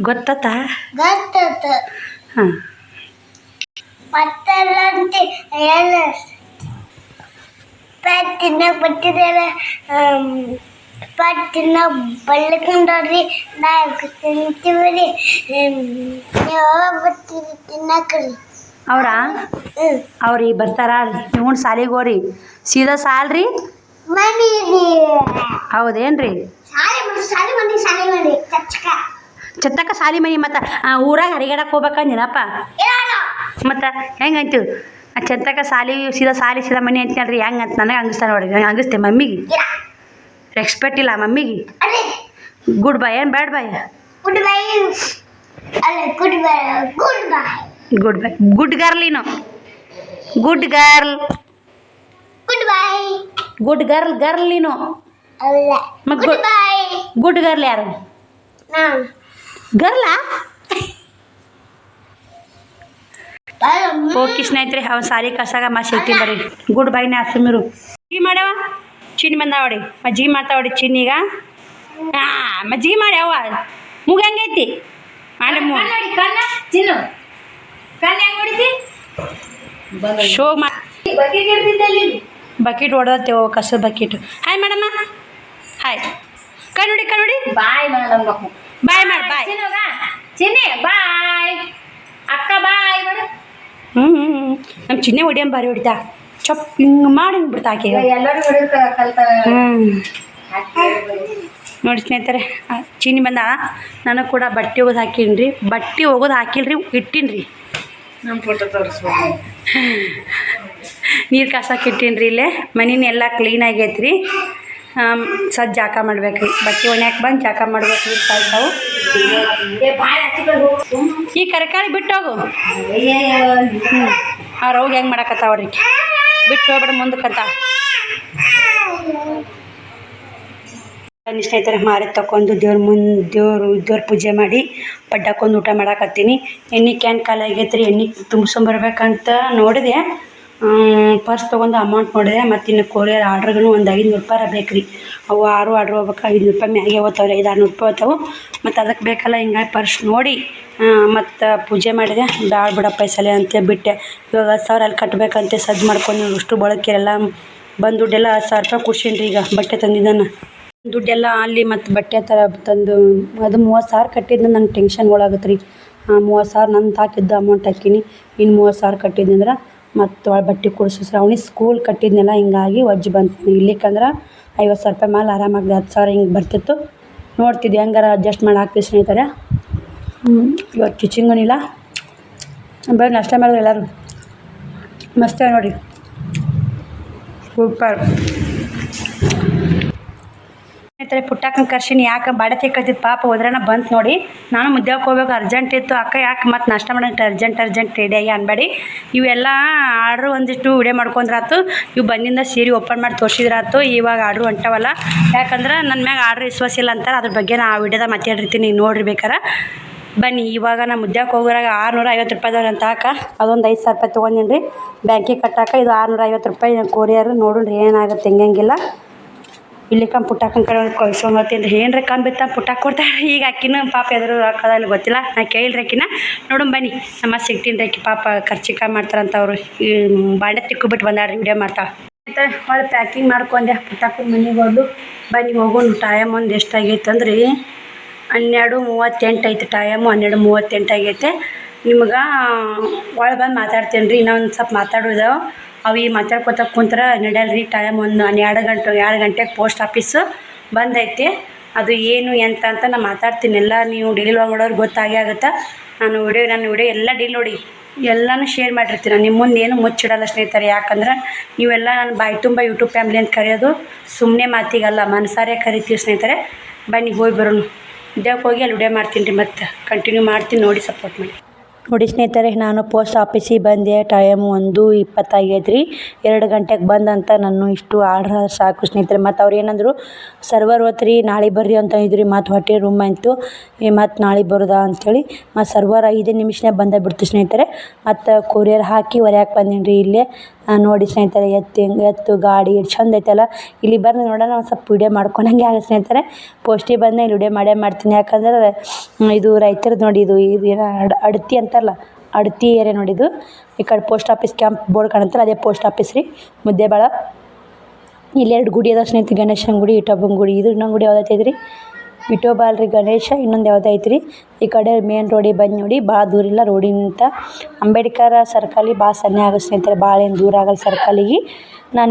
ಗೊತ್ತಾತಾ ಗೊತ್ತಾಯ್ತು ಹಾಂ ಮತ್ತಲ್ಲಂತೆ ಎಲ್ಲ ತಿನ್ನಕ್ಕೆ ಬರ್ತಿದ್ದಾರೆ ತಿನ್ನಕ್ಕೆ ಬಳ್ಕೊಂಡವ್ರಿ ನಾವು ತಿಂತೀವಿ ರೀ ಯಾವಾಗ ಬರ್ತೀರಿ ತಿನ್ನಕ್ರಿ ಅವ್ರಾ ಅವ್ರಿ ಬರ್ತಾರ ನೀವು ಸಾಲಿಗೆ ಹೋರಿ ಸೀದಾ ಸಾಲ್ರಿ ಮನಿ ರೀ ಹೌದೇನ್ರಿ ಶಾಲೆ ಮನಿ ಚತ್ತಕ್ಕ ಸಾಲಿ ಮನಿ ಮತ್ತು ಊರಾಗ ಹರಿಗಾಡಕ್ಕೆ ಹೋಗ್ಬೇಕಂದಿನಪ್ಪ ಮತ್ತು ಹೆಂಗೆ ಅಂತೀವಿ ಚತ್ತಕ್ಕ ಸಾಲಿ ಸೀದಾ ಮನಿ ಅಂತೀನಲ್ರಿ ಹೆಂಗೆ ಅಂತ ನನಗೆ ಹಂಗಿಸ್ತಾನೆ ನೋಡ್ರಿ ನಂಗೆ ಹಂಗಿಸ್ತೆ ಮಮ್ಮಿಗೆ ರೆಸ್ಪೆಕ್ಟ್ ಇಲ್ಲ ಮಮ್ಮಿಗೆ ಗುಡ್ ಬಾಯ್ ಏನು ಬ್ಯಾಡ್ ಬಾಯ್ ಗುಡ್ ಬೈ ಅಲ್ಲ good bye good boy good girl ನೀನು good girl good bye girl ನೀನು ಅಲ್ಲ ಮತ್ ಗುಡ್ ಬೈ ಗುಡ್ ಗರ್ಲ್ ಯಾರು ನಾವು ಗರ್ಲಾ ಓಕೆ ಸ್ನೇಹಿತರೆ ಅವ್ನು ಸಾಲಿ ಕಸಾಗ ಸಿಗ್ತೀನಿ ಬರ್ರಿ ಗುಡ್ ಬೈನ ಸುಮಿರು ಮಜ್ಜಿಗೆ ಮಾಡ್ಯಾವ ಚಿನ್ನಿ ಬಂದಾವಡಿ ಮಜ್ಜಿಗೆ ಮಾಡ್ತಾವಡಿ ಚಿನ್ನೀಗ ಮಜ್ಜಿಗೆ ಮಾಡ್ಯಾವ ಮೂಗ ಹಂಗೈತಿ ಮಾಡಿ ಚಿನ್ನು ಕಣ್ಣು ಹೆಂಗೆ ಹೊಡಿತಿ ಶೋ ಬಕೆಟ್ ಹೊಡೆದತ್ತೇವ ಕಸ ಬಕೆಟ್ ಹಾಯ್ ಮೇಡಮ್ಮ ಹಾಯ್ ಕಣ್ಣುಡಿ ಬಾಯ್ ಮಾಡಬೇಕು ಬಾಯ್ ಮಾಡಿ ಬಾಯ್ ಚಿನ್ನುಗ ಚಿನ್ನಿ ಬಾಯ್ ಅಕ್ಕ ಬಾಯ್ ಮಾಡು ನಮ್ಮ ಚಿನ್ನೆ ಹೊಡಿಯಂ ಬಾರಿ ಹೊಡಿತಾ ಚಪ್ ಹಿಂಗೆ ಮಾಡಿ ಬಿಡ್ತಾ ಆಕೆ ಎಲ್ಲರೂ ಹೊಡಿಯೋದು ಕಲ್ತ ನೋಡಿ ಸ್ನೇಹಿತರೆ ಚಿನ್ನಿ ಬಂದ ನನಗೆ ಕೂಡ ಬಟ್ಟೆ ಒಗೆದು ಹಾಕೀನಿ ಬಟ್ಟೆ ಒಗೆದು ಹಾಕಿಲ್ರಿ ಇಟ್ಟೀನಿ ನಮ್ಮ ಫೋಟೋ ತೋರಿಸ್ಬೋದು ನೀರು ಕಾಸಕ್ಕೆ ಇಟ್ಟೀನಿ ಇಲ್ಲೇ ಮನಿನೆಲ್ಲ ಕ್ಲೀನ್ ಆಗೈತೆ ರೀ ಸಜ್ಜು ಜಾಕ ಮಾಡ್ಬೇಕು ರೀ ಬಟ್ಟೆ ಒಣ್ಯಾಕೆ ಬಂದು ಜಾಕ ಮಾಡ್ಬೇಕು ನೀರು ಕಾಯ್ತಾವು ಈ ಕರೆಕಾಳಿ ಬಿಟ್ಟು ಹೋಗು ಅವ್ರು ಹೋಗಿ ಹೆಂಗೆ ಮಾಡಕತ್ತಾವ್ರಿ ಬಿಟ್ಟು ಹೋಗ್ಬಿಡ ಮುಂದಕ್ಕಂತ ಸ್ನೇಹಿತರೆ ಮಾರಿ ತಗೊಂಡು ದೇವ್ರ ಪೂಜೆ ಮಾಡಿ ಪಡ್ಡಕ್ಕೊಂದು ಊಟ ಮಾಡಾಕತ್ತೀನಿ ಎಣ್ಣೆ ಕ್ಯಾನ್ ಖಾಲಿ ಆಗೈತೆ ರೀ ಎಣ್ಣೆ ತುಂಬಿಸ್ಕೊಂಬರ್ಬೇಕಂತ ನೋಡಿದೆ ಪರ್ಸ್ ತೊಗೊಂಡು ಅಮೌಂಟ್ ನೋಡಿದೆ ಮತ್ತು ಇನ್ನು ಕೊರಿಯರ್ ಆರ್ಡ್ರ್ಗೂ ಒಂದು 500 ರೂಪಾಯಿ ಬೇಕು ರೀ ಅವು 6 ಆರ್ಡ್ರ್ ಹೋಗ್ಬೇಕು 500 ರೂಪಾಯಿ ಮ್ಯಾಗೆ ಹೋಗ್ತಾವ್ರಿ 500-600 ರೂಪಾಯಿ ಹೋಗ್ತಾವೆ ಮತ್ತು ಅದಕ್ಕೆ ಬೇಕಲ್ಲ ಹಿಂಗಾಗಿ ಪರ್ಸ್ ನೋಡಿ ಮತ್ತು ಪೂಜೆ ಮಾಡಿದೆ ಬ್ಯಾಡ ಬಿಡಪ್ಪ ಸಲ ಅಂತ ಬಿಟ್ಟೆ ಇವಾಗ 10,000 ಅಲ್ಲಿ ಕಟ್ಟಬೇಕಂತೆ ಸಜ್ಜು ಮಾಡ್ಕೊಂಡು ಅಷ್ಟು ಬಳಕೆಲ್ಲ ಬಂದು ದುಡ್ಡೆಲ್ಲ 10,000 ರೂಪಾಯಿ ಕೊಡ್ಸೀನಿ ರೀ ಈಗ ಬಟ್ಟೆ ತಂದಿದ್ದಾನೆ ದುಡ್ಡೆಲ್ಲ ಅಲ್ಲಿ ಮತ್ತು ಬಟ್ಟೆ ಥರ ತಂದು ಅದು 30,000 ಕಟ್ಟಿದ್ದು ನಂಗೆ ಟೆನ್ಷನ್ ಒಳಾಗತ್ತೆ ರೀ 30,000 ನಂದು ಹಾಕಿದ್ದು ಅಮೌಂಟ್ ಹಾಕೀನಿ ಇನ್ನು 30,000 ಕಟ್ಟಿದ್ನಂದ್ರೆ ಮತ್ತು ಬಟ್ಟೆ ಕೊಡಿಸು ಅವನಿಗೆ ಸ್ಕೂಲ್ ಕಟ್ಟಿದ್ನೆಲ್ಲ ಹಿಂಗಾಗಿ ವಜ್ಜು ಬಂತು ಇಲ್ಲಿಕಂದ್ರೆ 50,000 ರೂಪಾಯಿ ಮೇಲೆ ಆರಾಮಾಗಿ 10,000 ಹಿಂಗೆ ಬರ್ತಿತ್ತು ನೋಡ್ತಿದ್ದೆ ಹೆಂಗಾರ ಅಡ್ಜಸ್ಟ್ ಮಾಡಿ ಹಾಕ್ತೀವಿ ಸ್ನೇಹಿತರೆ ಇವತ್ತು ಕಿಚಿಂಗನಿಲ್ಲ ಬರೀ ನಾಷ್ಟ ಮಾಡಿದ್ರು ಎಲ್ಲರೂ ಮಸ್ತ್ ನೋಡಿ ಸೂಪರ್ ಸ್ನೇಹಿತರೆ ಪುಟ್ಟಕ್ಕನ ಕರ್ಶಿನಿ ಯಾಕೆ ಬಾಡತಿ ಕತ್ತಿದ್ದು ಪಾಪ ಹೋದ್ರನ ಬಂತು ನೋಡಿ ನಾನು ಮುದ್ದೆಗೆ ಹೋಗ್ಬೇಕು ಅರ್ಜೆಂಟ್ ಇತ್ತು ಅಕ್ಕ ಯಾಕೆ ಮತ್ತು ನಾಷ್ಟ ಮಾಡೋಂಟ ಅರ್ಜೆಂಟ್ ರೆಡಿಯಾಗಿ ಅನ್ಬೇಡಿ ಇವೆಲ್ಲ ಆರ್ಡ್ರು ಒಂದಿಷ್ಟು ವಿಡಿಯೋ ಮಾಡ್ಕೊಂಡ್ರಾತು ಇವು ಬಂದಿಂದ ಸೀರೆ ಓಪನ್ ಮಾಡಿ ತೋರಿಸಿದ್ರಾತು ಇವಾಗ ಆರ್ಡ್ರು ಹೊಂಟವಲ್ಲ ಯಾಕಂದ್ರೆ ನನ್ನ ಮ್ಯಾಗ ಆರ್ಡ್ರ್ ವಿಶ್ವಾಸ ಇಲ್ಲ ಅಂತಾರೆ ಅದ್ರ ಬಗ್ಗೆ ನಾ ಆ ವಿಡಿಯೋದಾಗ ಮಾತಾಡಿರ್ತೀನಿ ನೋಡ್ರಿ ಬೇಕಾರೆ ಬನ್ನಿ ಇವಾಗ ನಾ ಮುದ್ದೆಗೆ ಹೋಗೋರಾಗ 650 ರೂಪಾಯಿದವ್ರು ಅಂತ ಹಾಕ ಅದೊಂದು 5,000 ರೂಪಾಯಿ ತೊಗೊಂಡಿನಿ ರೀ ಬ್ಯಾಂಕಿಗೆ ಕಟ್ಟಾಕ ಇದು 650 ರೂಪಾಯಿ ಕೊರಿಯರು ನೋಡ್ರಿ ಏನಾಗುತ್ತೆ ಹೆಂಗಿಲ್ಲ ಇಲ್ಲಿ ಪುಟ್ಟಕ್ಕನ ಕಡೆ ಒಂದು ಕಳ್ಸೊಂಬತ್ತೀನಿ ರೀ ಏನರ ಕಂಬಿತ್ತ ಪುಟ್ಟಕ್ಕೆ ಕೊಡ್ತಾರೆ ಈಗ ಅಕ್ಕಿನೂ ಪಾಪ ಎದುರು ಹಾಕೋದಲ್ಲಿ ಗೊತ್ತಿಲ್ಲ ನಾ ಕೇಳಿರಿ ಅಕ್ಕಿನ ನೋಡೋಣ ಬನ್ನಿ ನಮ್ಮ ಸಿಗ್ತೀನಿ ರೀ ಅಕ್ಕಿ ಪಾಪ ಖರ್ಚಿಕ ಮಾಡ್ತಾರಂತ ಅವರು ಈ ಬಾಂಡೆ ತಿಕ್ಕೊಬಿಟ್ಟು ಬಂದಾಡ್ರಿ ವಿಡಿಯೋ ಮಾಡ್ತಾಳೆ ಆಯ್ತು ಹೊಳ್ಳಿ ಪ್ಯಾಕಿಂಗ್ ಮಾಡ್ಕೊಂಡೆ ಪುಟ್ಟಕ್ಕನ ಮನೆಗೆ ಹೋದ್ಲು ಬನ್ನಿ ಹೋಗೋಣ ಟೈಮ್ ಒಂದು ಎಷ್ಟಾಗೈತೆ ಅಂದ್ರೆ 12:38 ಐತೆ ಟೈಮು 12:38 ಆಗೈತೆ ನಿಮ್ಗೆ ಒಳಗೆ ಬಂದು ಮಾತಾಡ್ತೀನಿ ರೀ ಇನ್ನೊಂದು ಸ್ವಲ್ಪ ಮಾತಾಡೋದು ಅವು ಈ ಮಾತಾಡ್ಕೊತ ಕುಂತ್ರೆ ನಡೆಯಲ್ರಿ ಟೈಮ್ ಒಂದು 2 ಗಂಟೆಗೆ ಪೋಸ್ಟ್ ಆಫೀಸು ಬಂದೈತೆ ಅದು ಏನು ಎಂತ ಅಂತ ನಾನು ಮಾತಾಡ್ತೀನಿ ಎಲ್ಲ ನೀವು ಡೈಲಿ ನೋಡೋರು ಗೊತ್ತಾಗೇ ಆಗುತ್ತೆ ನನ್ನ ವಿಡಿಯೋ ಎಲ್ಲ ಡೀಲ್ ನೋಡಿ ಎಲ್ಲನೂ ಶೇರ್ ಮಾಡಿರ್ತೀನಿ ನಿಮ್ಮ ಮುಂದೆ ಏನು ಮುಚ್ಚಿಡಲ್ಲ ಸ್ನೇಹಿತರೆ ಯಾಕಂದ್ರೆ ನೀವೆಲ್ಲ ನನ್ನ ಬಾಯಿ ತುಂಬ ಯೂಟ್ಯೂಬ್ ಫ್ಯಾಮ್ಲಿ ಅಂತ ಕರೆಯೋದು ಸುಮ್ಮನೆ ಮಾತಿಗಲ್ಲ ಮನಸಾರೆ ಕರಿತೀವಿ ಸ್ನೇಹಿತರೆ ಬನ್ನಿ ಹೋಗಿ ಬರೋಣ ವಿಡಿಯೋಕ್ಕೆ ಹೋಗಿ ಅಲ್ಲಿ ವಿಡಿಯೋ ಮಾಡ್ತೀನಿ ರೀ ಮತ್ತು ಕಂಟಿನ್ಯೂ ಮಾಡ್ತೀನಿ ನೋಡಿ ಸಪೋರ್ಟ್ ಮಾಡಿ ನೋಡಿ ಸ್ನೇಹಿತರೆ, ನಾನು ಪೋಸ್ಟ್ ಆಫೀಸಿಗೆ ಬಂದೆ. ಟೈಮ್ 1:20 ಆಗೈತೆ ರೀ. 2 ಗಂಟೆಗೆ ಬಂದಂತ ನಾನು ಇಷ್ಟು ಆರ್ಡ್ರ್ ಸಾಕು ಸ್ನೇಹಿತರೆ. ಮತ್ತು ಅವ್ರು ಏನಂದರು, ಸರ್ವರ್ ಹೋತ್ರಿ, ನಾಳೆ ಬರ್ರಿ ಅಂತ ಇದ್ರಿ. ಮತ್ತು ಹೊಟ್ಟೆ ರೂಮ್ ಆಯಿತು, ಮತ್ತು ನಾಳೆ ಬರೋದಾ ಅಂಥೇಳಿ ಮತ್ತು ಸರ್ವರ್ 5 ನಿಮಿಷನೇ ಬಂದೇ ಬಿಡ್ತು ಸ್ನೇಹಿತರೆ. ಮತ್ತು ಕೊರಿಯರ್ ಹಾಕಿ ಹೊರ್ಯಾಕೆ ಬಂದೀನಿ ರೀ. ಇಲ್ಲೇ ನೋಡಿ ಸ್ನೇಹಿತರೆ, ಎತ್ತು ಗಾಡಿ ಎಷ್ಟು ಚಂದ ಐತಲ್ಲ. ಇಲ್ಲಿ ಬಂದು ನೋಡೋಣ, ಒಂದು ಸ್ವಲ್ಪ ವೀಡಿಯೋ ಮಾಡ್ಕೊಂಡಂಗೆ ಆಗ ಸ್ನೇಹಿತರೆ. ಪೋಸ್ಟಿಗೆ ಬಂದೆ, ಇಲ್ಲಿ ವೀಡಿಯೋ ಮಾಡೇ ಮಾಡ್ತೀನಿ. ಯಾಕಂದ್ರೆ ಇದು ರೈತರದ್ದು ನೋಡಿ, ಇದು ಏನೋ ಅಡತಿ ಅಂತಾರಲ್ಲ, ಅಡತಿ ಏರಿಯಾ ನೋಡಿದ್ದು. ಈ ಕಡೆ ಪೋಸ್ಟ್ ಆಫೀಸ್ ಕ್ಯಾಂಪ್ ಬೋರ್ಡ್ ಕಾಣುತ್ತಲ್ಲ, ಅದೇ ಪೋಸ್ಟ್ ಆಫೀಸ್ ರೀ, ಮುದ್ದೇಬೇಳ. ಇಲ್ಲಿ 2 ಗುಡಿ ಅದಾವ ಸ್ನೇಹಿತರೆ, ಗಣೇಶನ ಗುಡಿ, ವಿಠೋಬನ ಗುಡಿ. ಇದು ಇನ್ನೊಂದು ಗುಡಿ ಯಾವುದೈತೆ ರೀ, ವಿಠೋಬ ಅಲ್ರಿ, ಗಣೇಶ ಇನ್ನೊಂದು ಯಾವುದೋ ಐತೆ ರೀ. ಈ ಕಡೆ ಮೇನ್ ರೋಡಿಗೆ ಬಂದು ನೋಡಿ, ಭಾಳ ದೂರ ಇಲ್ಲ ರೋಡಿನಿಂದ. ಅಂಬೇಡ್ಕರ್ ಸರ್ಕಲಿಗೆ ಭಾಳ ಸಣ್ಣ ಆಗುತ್ತೆ ಸ್ನೇಹಿತರೆ, ಭಾಳ ಏನು ದೂರ ಆಗಲ್ಲ ಸರ್ಕಲಿಗೆ.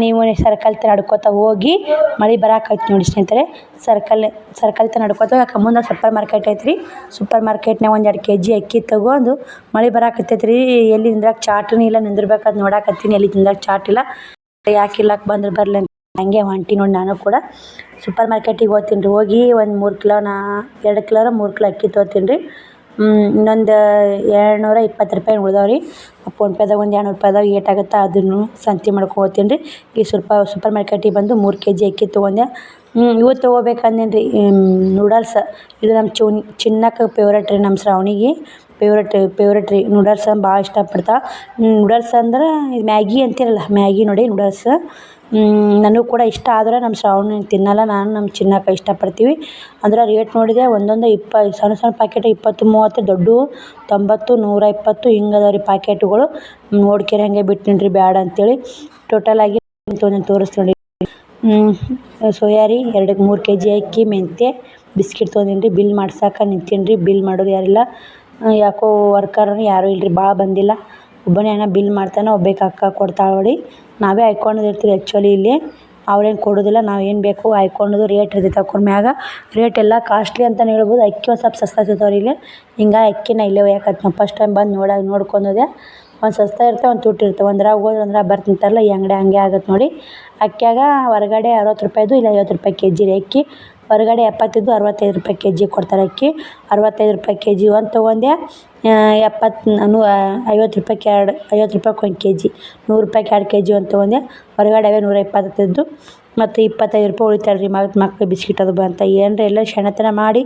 ನೀವು ಸರ್ಕಲ್ ತ ನಡ್ಕೋತಾ ಹೋಗಿ, ಮಳೆ ಬರಾಕೈತಿ ನೋಡಿ ಸ್ನೇಹಿತರೆ. ಸರ್ಕಲ್ ತ ನಡ್ಕೋತಾ ಯಾಕೆ ಮುಂದೆ ಸೂಪರ್ ಮಾರ್ಕೆಟ್ ಐತೆ ರೀ. ಸೂಪರ್ ಮಾರ್ಕೆಟ್ನಾಗ 1-2 kg ಅಕ್ಕಿ ತೊಗೊಂಡು, ಮಳೆ ಬರಾಕತ್ತೈತೆ ರೀ. ಎಲ್ಲಿ ನಿಂದ್ರಕ್ಕೆ ಚಾಟನೂ ಇಲ್ಲ, ನಿಂದಿರ್ಬೇಕಾದ್ ನೋಡಾಕತ್ತೀನಿ. ಎಲ್ಲಿ ನಿಂದ್ರಕ್ಕೆ ಚಾಟ್ ಇಲ್ಲ. ಯಾಕೆ ಇಲ್ಲಕ್ಕೆ ಬಂದ್ರೆ ಬರಲಿ ಅಂತ ಹಂಗೆ ಹೊಂಟಿ ನೋಡಿ. ನಾನು ಕೂಡ ಸೂಪರ್ ಮಾರ್ಕೆಟಿಗೆ ಹೋಗ್ತೀನಿ ರೀ. ಹೋಗಿ ಒಂದು 2 ಕಿಲೋ 3 ಕಿಲೋ ಅಕ್ಕಿ ತೊಗೋತೀನಿ ರೀ. ಇನ್ನೊಂದು 220 ರೂಪಾಯಿ ಉಳ್ದಾವೆ ರೀ. ಫೋನ್ಪೇದಾಗ ಒಂದು 200 ರೂಪಾಯಿದಾಗ ಏಟಾಗುತ್ತೆ ಅದನ್ನು ಸಂತಿ ಮಾಡ್ಕೊಂಡು ಹೋಗ್ತೀನಿ ರೀ. ಈ ಸೂಪರ್ ಮಾರ್ಕೆಟಿಗೆ ಬಂದು 3 kg ಅಕ್ಕಿ ತೊಗೊಂಡೆ. ಇವತ್ತು ತೊಗೋಬೇಕಂದೇನು ರೀ ನೂಡಲ್ಸ್. ಇದು ನಮ್ಮ ಚಿನ್ನಕ್ಕೆ ಫೇವ್ರೇಟ್ ರೀ, ನಮ್ಮ ಶ್ರಾವಣಿಗೆ ಫೇವ್ರೇಟ್ ರೀ. ನೂಡಲ್ಸ್ ಭಾಳ ಇಷ್ಟಪಡ್ತಾಳೆ. ನೂಡಲ್ಸ್ ಅಂದ್ರೆ ಮ್ಯಾಗಿ ಅಂತಿರಲ್ಲ, ಮ್ಯಾಗಿ ನೋಡಿ ನೂಡಲ್ಸ್. ನನಗೂ ಕೂಡ ಇಷ್ಟ, ಆದರೆ ನಮ್ಮ ಶ್ರಾವಣಿ ತಿನ್ನಲ್ಲ. ನಾನು ನಮ್ಮ ಚಿನ್ನಕ್ಕ ಇಷ್ಟಪಡ್ತೀವಿ. ಅಂದ್ರೆ ರೇಟ್ ನೋಡಿದೆ, ಒಂದೊಂದು ಸಣ್ಣ ಪ್ಯಾಕೆಟ್ 20-30, ದೊಡ್ಡವು 90, 120 ಹಿಂಗೆ ಅದಾವೆ ರೀ ಪ್ಯಾಕೆಟುಗಳು. ನೋಡ್ಕೆರೆ ಹಂಗೆ ಬಿಟ್ಟಿನಿ ರೀ, ಬ್ಯಾಡ ಅಂತೇಳಿ. ಟೋಟಲಾಗಿ ತೋರಿಸ್ತೀನಿ ನೋಡಿ. ಸೋಯಾ ರೀ 3 kg ಅಕ್ಕಿ, ಮೆಂತ್ಯ, ಬಿಸ್ಕಿಟ್ ತೊಗೊಂಡೀನಿ ರೀ. ಬಿಲ್ ಮಾಡ್ಸಕ್ಕೆ ನಿಂತೀನಿ ರೀ. ಬಿಲ್ ಮಾಡೋರು ಯಾರಿಲ್ಲ, ಯಾಕೋ ವರ್ಕರ್ನು ಯಾರೂ ಇಲ್ಲರಿ, ಭಾಳ ಬಂದಿಲ್ಲ. ಒಬ್ಬನೇ ಏನೋ ಬಿಲ್ ಮಾಡ್ತಾನೆ, ಒಬ್ಬಾಕಿ ಅಕ್ಕ ಕೊಡ್ತಾಳೆ ನೋಡಿ. ನಾವೇ ಹಾಕ್ಕೊಂಡಿರ್ತೀವಿ ಆ್ಯಕ್ಚುಲಿ ಇಲ್ಲಿ, ಅವ್ರೇನು ಕೊಡೋದಿಲ್ಲ. ನಾವು ಏನು ಬೇಕು ಹಾಕ್ಕೊಳ್ಳೋದು. ರೇಟ್ ಇರ್ತೈತೆ ಅವ್ರ ಮ್ಯಾಗ. ರೇಟ್ ಎಲ್ಲ ಕಾಸ್ಟ್ಲಿ ಅಂತಲೇ ಹೇಳ್ಬೋದು. ಅಕ್ಕಿ ಒಂದು ಸ್ವಲ್ಪ ಸಸ್ತಾ ಸಿಗ್ತಾವೆ ರೀ ಇಲ್ಲಿ. ಹಿಂಗಾಗಿ ಅಕ್ಕಿನ ಇಲ್ಲೇ ಒಯ್ಯಾಕತ್ತಿ ನಾವು. ಫಸ್ಟ್ ಟೈಮ್ ಬಂದು ನೋಡ್ಕೊಂಡೋದೆ. ಒಂದು ಸಸ್ತಾ ಇರ್ತವೆ, ಒಂದು ತುಟ್ಟಿ ಇರ್ತವೆ. ಒಂದ್ರಾಗ ಹೋದ್ರೆ ಒಂದ್ರಾಗ ಬರ್ತಿಂತಾರಲ್ಲ, ಈ ಅಂಗಡಿ ಹಂಗೆ ಆಗುತ್ತೆ ನೋಡಿ. ಅಕ್ಕಿಯಾಗ ಹೊರಗಡೆ 60 ರೂಪಾಯಿದು, ಇಲ್ಲ 50 ರೂಪಾಯಿ kg ರೀ ಅಕ್ಕಿ. ಹೊರಗಡೆ 70 ಇದ್ದು 65 ರೂಪಾಯಿ kg ಕೊಡ್ತಾರೆ ಅಕ್ಕಿ. 65 ರೂಪಾಯಿ kg ಒಂದು ತೊಗೊಂಡೆ. 50 ರೂಪಾಯಿಗೆ 1 kg, 100 ರೂಪಾಯಿಗೆ 2 kg ಒಂದು ತೊಗೊಂಡೆ. ಹೊರಗಡೆ 120 ಇದ್ದು, ಮತ್ತು 25 ರೂಪಾಯಿ ಉಳಿತಾರೆ ರೀ. ಮಕ್ಳು ಬಿಸ್ಕಿಟ್ ಅದು ಬಂತ ಏನರ ಎಲ್ಲ ಶಣತನ ಮಾಡಿ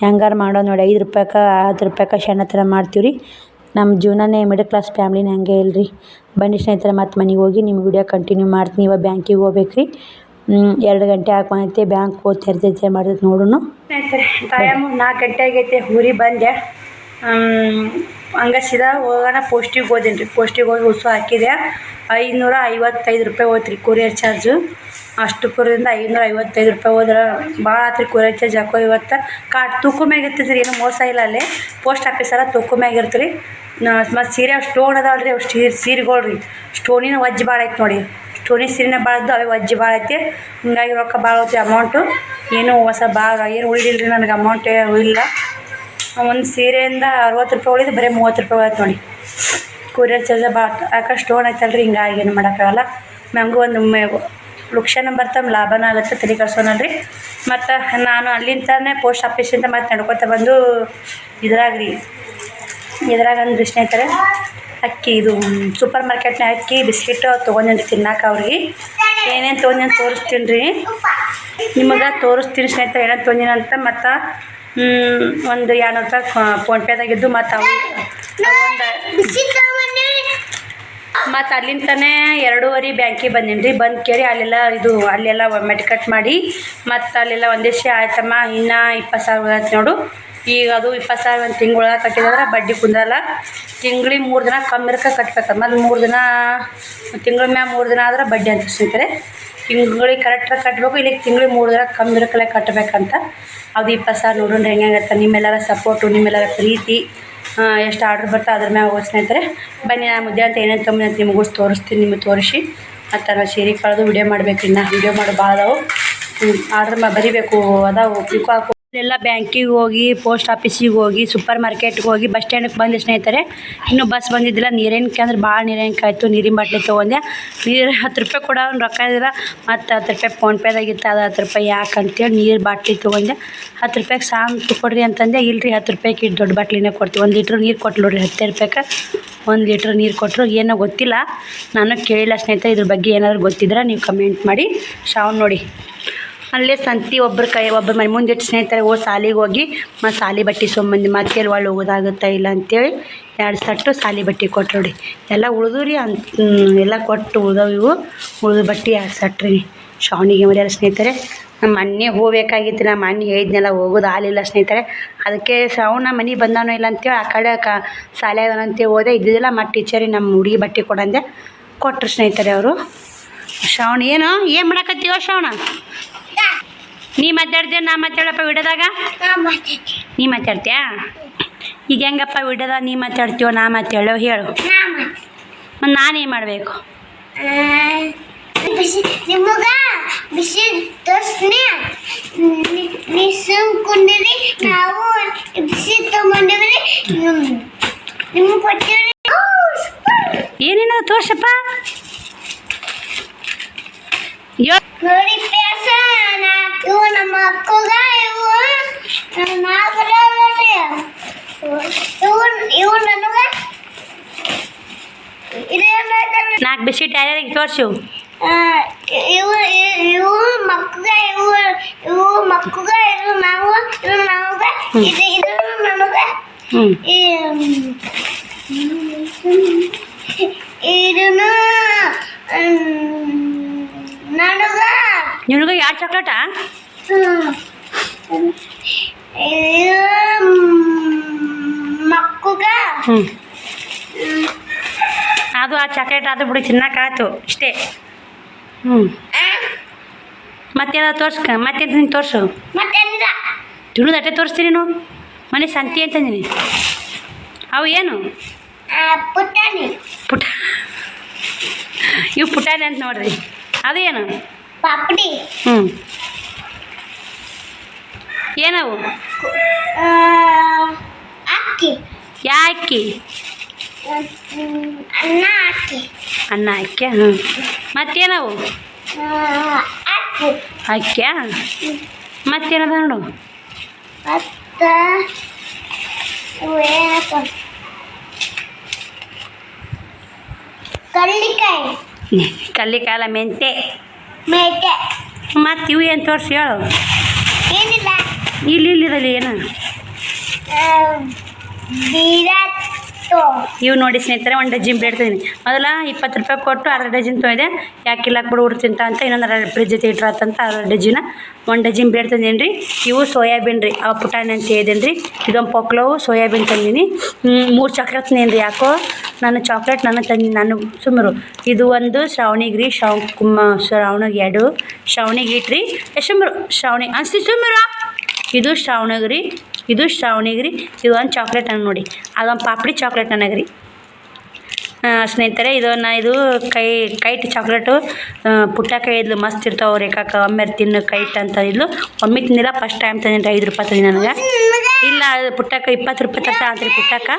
ಹೆಂಗಾರು ಮಾಡೋದು ನೋಡಿ. 5 ರೂಪಾಯಿಗೆ 10 ರೂಪಾಯಿಗೆ ಶಣತನ ಮಾಡ್ತೀವಿ ರೀ. ನಮ್ಮ ಜೀವನನೇ ಮಿಡಲ್ ಕ್ಲಾಸ್ ಫ್ಯಾಮ್ಲಿನೇ ಹಂಗೆ ಇಲ್ರಿ. ಬನ್ನಿ ಸ್ನೇಹಿತರೆ, ಮತ್ತು ಮನೆಗೆ ಹೋಗಿ ನಿಮ್ಮ ವಿಡಿಯೋ ಕಂಟಿನ್ಯೂ ಮಾಡ್ತೀನಿ. ಇವಾಗ ಬ್ಯಾಂಕಿಗೆ ಹೋಗ್ಬೇಕು ರೀ. 2 ಗಂಟೆ ಬಂದೈತೆ, ಬ್ಯಾಂಕ್ ಹೋಗಿ ತೆರೆದೈತೆ ಮಾಡ್ತೈತೆ ನೋಡೋಣ ಸ್ನೇಹಿತರೆ. ಟೈಮು 4 ಗಂಟೆ ಆಗೈತೆ. ಊರಿಗೆ ಬಂದೆ. ಹಂಗೆ ಸೀದಾ ಹೋಗೋಣ ಪೋಸ್ಟಿಗೆ ಹೋದೀನಿ ರೀ. ಪೋಸ್ಟಿಗೆ ಹೋಗಿ ಉಸು ಹಾಕಿದೆ. 555 ರೂಪಾಯಿ ಹೋಯ್ತು ರೀ ಕೊರಿಯರ್ ಚಾರ್ಜು. ಅಷ್ಟು ಪುರದಿಂದ 555 ರೂಪಾಯಿ ಹೋದ್ರೆ ಭಾಳ ಆತ್ರಿ ಕೊರಿಯರ್ ಚಾರ್ಜ್. ಯಾಕೋ ಇವತ್ತು ತೂಕ ಮ್ಯಾಗ ಇರ್ತೈತೆ ರೀ, ಏನೂ ಮೋಸ ಇಲ್ಲ ಅಲ್ಲಿ. ಪೋಸ್ಟ್ ಆಫೀಸರ ತೂಕ ಮ್ಯಾಗ ಇರ್ತೀರಿ. ಮತ್ತು ಸೀರೆ ಸ್ಟೋನ್ ಅದಾವಲ್ಲ ರೀ, ಅವು ಸೀರೆಗಳು ರೀ. ಸ್ಟೋನಿನ ವಜ್ಜೆ ಭಾಳ ಐತೆ ನೋಡಿ. ಸ್ಟೋನಿ ಸೀರೆನೇ ಭಾಳ ಇದ್ದು, ಅವೇ ವಜ್ಜೆ ಭಾಳ ಐತಿ. ಹಿಂಗಾಗಿ ರೊಕ್ಕ ಭಾಳ ಹೋಗ್ತಿ ಅಮೌಂಟು. ಏನು ಹೊಸ ಭಾಳ ಏನು ಉಳಿದಿಲ್ಲ ರೀ ನನಗೆ, ಅಮೌಂಟೇ ಇಲ್ಲ. ಒಂದು ಸೀರೆಯಿಂದ 60 ರೂಪಾಯಿ ಉಳಿದು ಬರೀ 30 ರೂಪಾಯಿ ಆಯ್ತು ನೋಡಿ. ಕೊರಿಯರ್ ಚಾರ್ಜ್ ಭಾಳ. ಯಾಕೆ ಸ್ಟೋನ್ ಐತಲ್ಲ ರೀ, ಹಿಂಗಾಗಿ ಏನು ಮಾಡೋಕ್ಕಾಗಲ್ಲ. ನಮಗೂ ಒಂದು ಲುಕ್ಷಣ ಬರ್ತಾವೆ, ಲಾಭನ ಆಗುತ್ತೆ, ತಲೆ ಕೆಡ್ಸೋನಲ್ಲ ರೀ. ಮತ್ತು ನಾನು ಅಲ್ಲಿಂದನೇ ಪೋಸ್ಟ್ ಆಫೀಸಿಂದ ಮತ್ತು ನಡ್ಕೊತ ಬಂದು ಇದ್ರಾಗಂದ್ರೆ ಸ್ನೇಹಿತರೆ ಅಕ್ಕಿ, ಇದು ಸೂಪರ್ ಮಾರ್ಕೆಟ್ನ ಅಕ್ಕಿ ಬಿಸ್ಕಿಟ್ಟು ತೊಗೊಂಡಿನಿ ತಿನ್ನಕ್ಕೆ. ಅವ್ರಿಗೆ ಏನೇನು ತೊಗೊಂಡಿನಿ ತೋರಿಸ್ತೀನಿ ರೀ ನಿಮಗೆ. ತೋರಿಸ್ತೀನಿ ಸ್ನೇಹಿತರೆ ಏನೇನು ತೊಗೊಂಡಿನಿ ಅಂತ. ಮತ್ತು ಒಂದು 200 ರೂಪಾಯಿ ಫೋನ್ಪೇದಾಗಿದ್ದು. ಮತ್ತು ಮತ್ತು ಅಲ್ಲಿಂದನೇ 2:15 ಬ್ಯಾಂಕಿಗೆ ಬಂದೀನಿ ರೀ. ಬಂದು ಕೇಳಿ ಅಲ್ಲೆಲ್ಲ ಮೆಟ್ಕಟ್ ಮಾಡಿ, ಮತ್ತು ಅಲ್ಲೆಲ್ಲ ಒಂದೇ ಆಯ್ತಮ್ಮ ಇನ್ನೂ 20,000 ಆಯ್ತು ನೋಡು. ಈಗ ಅದು 20,000 ಒಂದು ತಿಂಗಳ ಕಟ್ಟಿದ್ರೆ ಬಡ್ಡಿ ಕುಂದಲ್ಲ. ತಿಂಗಳಿಗೆ 3 ದಿನ ಕಮ್ಮಿರಕ್ಕೆ ಕಟ್ಬೇಕು. ಮತ್ತು 3 ದಿನ ತಿಂಗಳ ಮ್ಯಾಗ 3 ದಿನ ಆದ್ರೆ ಬಡ್ಡಿ ಅಂತ ಸ್ನೇಹಿತರೆ. ತಿಂಗಳಿಗೆ ಕರೆಕ್ಟಾಗಿ ಕಟ್ಟಬೇಕು. ಇಲ್ಲಿ ತಿಂಗಳಿಗೆ 3 ದಿನ ಕಮ್ಮಿರಕ್ಕಲ್ಲೇ ಕಟ್ಟಬೇಕಂತ. ಅದು 20,000 ನೋಡೋಣ ಹೆಂಗಾಗತ್ತೆ. ನಿಮ್ಮೆಲ್ಲರ ಸಪೋರ್ಟು, ನಿಮ್ಮೆಲ್ಲರ ಪ್ರೀತಿ, ಎಷ್ಟು ಆರ್ಡ್ರ್ ಬರ್ತಾ ಅದ್ರ ಮ್ಯಾಗ ಹೋಗಿ ಸ್ನೇಹಿತರೆ. ಬನ್ನಿ, ನಾನು ಮುದ್ದೆ ಅಂತ ಏನೇನು ತೊಗೊಂಡು ಅಂತ ನಿಮಗೂ ತೋರಿಸ್ತೀನಿ. ನಿಮಗೆ ತೋರಿಸಿ ಮತ್ತು ನಾವು ಸೀರೆ ಕಳೆದು ವಿಡಿಯೋ ಮಾಡಬೇಕು. ಇನ್ನು ವಿಡಿಯೋ ಮಾಡೋ ಭಾಳ ಅದಾವೆ. ಆರ್ಡ್ರ್ ಬರಿಬೇಕು ಅದಾವು. ಪಿಕೋ ಹಾಕೋ ಎಲ್ಲ ಬ್ಯಾಂಕಿಗೆ ಹೋಗಿ ಪೋಸ್ಟ್ ಆಫೀಸಿಗೆ ಹೋಗಿ ಸೂಪರ್ ಮಾರ್ಕೆಟ್ಗೆ ಹೋಗಿ ಬಸ್ ಸ್ಟ್ಯಾಂಡಿಗೆ ಬಂದು ಸ್ನೇಹಿತರೆ ಇನ್ನೂ ಬಸ್ ಬಂದಿದ್ದಿಲ್ಲ. ನೀರಿನಕ್ಕೆ ಅಂದ್ರೆ ಭಾಳ ನೀರಿನಕ್ಕೆ ಆಯಿತು. ನೀರಿನ ಬಾಟ್ಲಿ ತೊಗೊಂಡೆ. ನೀರು 10 ರೂಪಾಯಿ ಕೊಡೋ ರೊಕ್ಕ ಇದ್ದಿಲ್ಲ. ಮತ್ತು 10 ರೂಪಾಯಿ ಫೋನ್ಪೇದಾಗಿತ್ತು. ಅದು 10 ರೂಪಾಯಿ ಯಾಕಂತೇಳಿ ನೀರು ಬಾಟ್ಲಿ ತೊಗೊಂಡೆ. 10 ರೂಪಾಯಿಗೆ ಸಾಂಗ್ ಕೊಡ್ರಿ ಅಂತಂದೆ. ಇಲ್ಲರಿ 10 ರೂಪಾಯಿಗೆ ಇಟ್ಟು ದೊಡ್ಡ ಬಾಟ್ಲಿನೇ ಕೊಡ್ತೀವಿ. 1 ಲೀಟ್ರ್ ನೀರು ಕೊಟ್ಟು ನೋಡಿರಿ 10 ರೂಪಾಯಿಗೆ 1 ಲೀಟ್ರ್ ನೀರು ಕೊಟ್ಟರು. ಏನೋ ಗೊತ್ತಿಲ್ಲ, ನಾನು ಕೇಳಿಲ್ಲ ಸ್ನೇಹಿತರೆ. ಇದ್ರ ಬಗ್ಗೆ ಏನಾದ್ರು ಗೊತ್ತಿದ್ರೆ ನೀವು ಕಮೆಂಟ್ ಮಾಡಿ. ಶ್ರಾವಣ ನೋಡಿ ಅಲ್ಲೇ ಸಂತಿ ಒಬ್ಬರು ಮನೆ ಮುಂದೆ ಇಟ್ಟು ಸ್ನೇಹಿತರೆ ಸಾಲಿಗೆ ಹೋಗಿ ಸಾಲಿ ಬಟ್ಟೆ ತೊಗೊಂಬಂದು ಮತ್ತೆ ಒಳ್ಳೆ ಹೋಗೋದಾಗುತ್ತಾ ಇಲ್ಲ ಅಂತೇಳಿ 2 ಸೆಟ್ಟು ಸಾಲಿ ಬಟ್ಟೆ ಕೊಟ್ಟರು ನೋಡಿ. ಎಲ್ಲ ಉಳಿದು ರೀ ಎಲ್ಲ ಕೊಟ್ಟು ಉಳ್ದವು. ಇವು ಉಳಿದು ಬಟ್ಟೆ 2 ಸೆಟ್ ರೀ ಶ್ರಾವಣಿಗೆ ಮರ್ಯಾರ ಸ್ನೇಹಿತರೆ. ನಮ್ಮ ಮೊನ್ನೆ ಹೋಗ್ಬೇಕಾಗಿತ್ತು. ನಮ್ಮ ಮೊನ್ನೆ ಹೇಳಿದ್ನೆಲ್ಲ ಹೋಗೋದು ಆಗಲಿಲ್ಲ ಸ್ನೇಹಿತರೆ. ಅದಕ್ಕೆ ಶ್ರಾವಣ ಮನೆಗೆ ಬಂದಾನೋ ಇಲ್ಲ ಅಂತೇಳಿ ಆ ಕಡೆ ಶಾಲೆ ಅಂತೇಳಿ ಹೋದೆ. ಇದ್ದಿದ್ದಿಲ್ಲ ಮತ್ತು ಟೀಚರಿಗೆ ನಮ್ಮ ಹುಡುಗಿ ಬಟ್ಟೆ ಕೊಡಂದೆ ಕೊಟ್ಟರು ಸ್ನೇಹಿತರೆ ಅವರು. ಶ್ರಾವಣ ಏನು ಮಾಡಕತ್ತೀವೋ ಶ್ರಾವಣ? ನೀ ಮಾತಾಡ್ತೀಯ ನಾ ಮಾತಾಡಪ್ಪ ವಿಡಿಯೋದಾಗ? ನೀ ಮಾತಾಡ್ತೀಯಾ? ಈಗ ಹೆಂಗಪ್ಪ ವಿಡಿಯೋದಾಗ ನೀ ಮಾತಾಡ್ತೀವೋ ನಾ ಮಾತಾಡೋ ಹೇಳು. ಮತ್ತು ನಾನೇನು ಮಾಡಬೇಕು? ನಿಮಗೆ ಬಿಸಿ ತೋರಿಸ್ತೀನಿ, ನೀ ಸುಮ್ಕೊಂಡಿರಿ. ನಾವು ಬಿಸಿ ತೊಗೊಂಡಿವ್ರಿ, ನಿಮ್ಗೆ ಕೊಟ್ಟಿವ್ರಿ. ಏನೇನೋ ತೋರ್ಸಪ್ಪ. ನೋಡಿ ಪೇಸ ಇವು ನಮ್ಮ ಅಕ್ಕಗ, ಇವು ನಾಲ್ಕು ಇವು ನನಗೆ 4 ಬಿಸ್ಕಿಟ್ ಯಾರ್ಯಾರಿಗೆ ತೋರಿಸು. ಇವು ಇವು ಮಕ್ಕಗ, ಇವು ಮಕ್ಕಗ, ಇದು ನಾವು, ಇದು ನಮಗ, ಇದು ನನಗ, ಇದನ್ನು ನನಗ. ನಿನಗೆ 2 ಚಾಕ್ಲೇಟಾ? ಮಕ್ಕಗ ಅದು ಆ ಚಾಕ್ಲೇಟ್ ಅದು ಬಿಡು ತಿನ್ನಕ್ಕಾಯ್ತು ಇಷ್ಟೇ. ಮತ್ತೇನೋ ತೋರ್ಸ್ಕ. ಮತ್ತೇನು ತೋರಿಸು. ಮತ್ತೇನಿಲ್ಲ ತಿನ್ನೋದು ಅಟ್ಟೆ ತೋರಿಸ್ತೀನಿ ನೀನು. ಮನೆ ಸಂತಿ ಅಂತಂದಿನಿ. ಅವು ಏನು? ಪುಟಾಣಿ. ಇವು ಪುಟಾಣಿ ಅಂತ ನೋಡ್ರಿ. ಅದು ಏನು? ಪಾಪಡಿ. ಏನವು? ಅಕ್ಕಿ. ಯಾ ಅಕ್ಕಿ? ಅನ್ನ ಅಕ್ಕಿ. ಅನ್ನ ಅಕ್ಕಿ. ಮತ್ತೇನವು? ಅಕ್ಕಿ. ಅಕ್ಕಿಯಾ? ಮತ್ತೇನದ ನೋಡು. ಮತ್ತು ಏನಪ್ಪ, ಕಳ್ಳಿಕಾಯಿ ಅಲ್ಲ, ಮೆಂತೆ. ಮೇಕೆ. ಮತ್ತು ಇವು ಏನು ತೋರಿಸಿ ಹೇಳು. ಏನಿಲ್ಲ. ಇಲ್ಲಿದ್ರಲ್ಲಿ ಏನು? ಇವು ನೋಡಿ ಸ್ನೇಹಿತರೆ 1 ಡಜನ್ ಬ್ರೆಡ್ ತಂದಿನಿ. ಮೊದಲ 20 ರೂಪಾಯಿ ಕೊಟ್ಟು 1/2 ಡಜನ್ ತೊಯ್ದೆ. ಯಾಕಿಲ್ಲ ಕೊಡು ಹುಡು ತಿಂತ ಅಂತ ಇನ್ನೊಂದು ಫ್ರಿಜ್ ಜೊತೆ ಇಟ್ರಾತಂತ 1/2 ಡಜನ 1 ಡಜನ್ ಬ್ರೆಡ್ ತಂದೀನಿ ರೀ. ಇವು ಸೋಯಾಬೀನ್ ರೀ, ಅವು ಪುಟಾಣಿ ಅಂತ ಹೇಳಿದೇನೆ ರೀ. ಇದೊಂದು ಪೊಕ್ಲವು ಸೋಯಾಬೀನ್ ತಂದೀನಿ. 3 ಚಾಕ್ಲೇಟ್ ತಂದೀನಿ ರೀ. ಯಾಕೋ ನಾನು ಚಾಕ್ಲೇಟ್ ತಂದೀನಿ. ನಾನು ಸುಮ್ಮರು. ಇದು ಒಂದು ಶ್ರಾವಣಿಗೆ ರೀ, ಶ್ರಾವಣಿಗೆ 2 ಶ್ರಾವಣಿಗೆ ಇಟ್ರಿ. ಸುಮ್ಮರು ಶ್ರಾವಣಿಗೆ ಅನ್ಸ್ತಿ ಸುಮ್ಮರು. ಇದು ಶ್ರಾವಣಿಗೆ ರೀ, ಇದು ಶ್ರಾವಣಿಗೆ ರೀ. ಇದು ಒಂದು ಚಾಕ್ಲೇಟ್ ಅನ್ನ ನೋಡಿ. ಅದೊಂದು ಪಾಪಡಿ ಚಾಕ್ಲೇಟ್ ನನಗೆ ರೀ ಸ್ನೇಹಿತರೆ. ಇದು ಕೈಟ್ ಚಾಕ್ಲೇಟು. ಪುಟ್ಟಕಾಯಿ ಇದ್ಲು ಮಸ್ತ್ ಇರ್ತಾವೆ ರೇಖಾಕ. ಒಮ್ಮೆ ತಿನ್ನು ಕೈಟ್ ಅಂತ ಇದ್ಲು. ಒಮ್ಮೆ ತಿಂದಿಲ್ಲ, ಫಸ್ಟ್ ಟೈಮ್ ತಂದಿನಿ. 5 ರೂಪಾಯಿ ತಂದಿ ನನಗೆ. ಇಲ್ಲ ಪುಟ್ಟಕ್ಕ 20 ರೂಪಾಯಿ ತರ್ತಾ ಅಂತ್ರಿ ಪುಟ್ಟಕ್ಕ.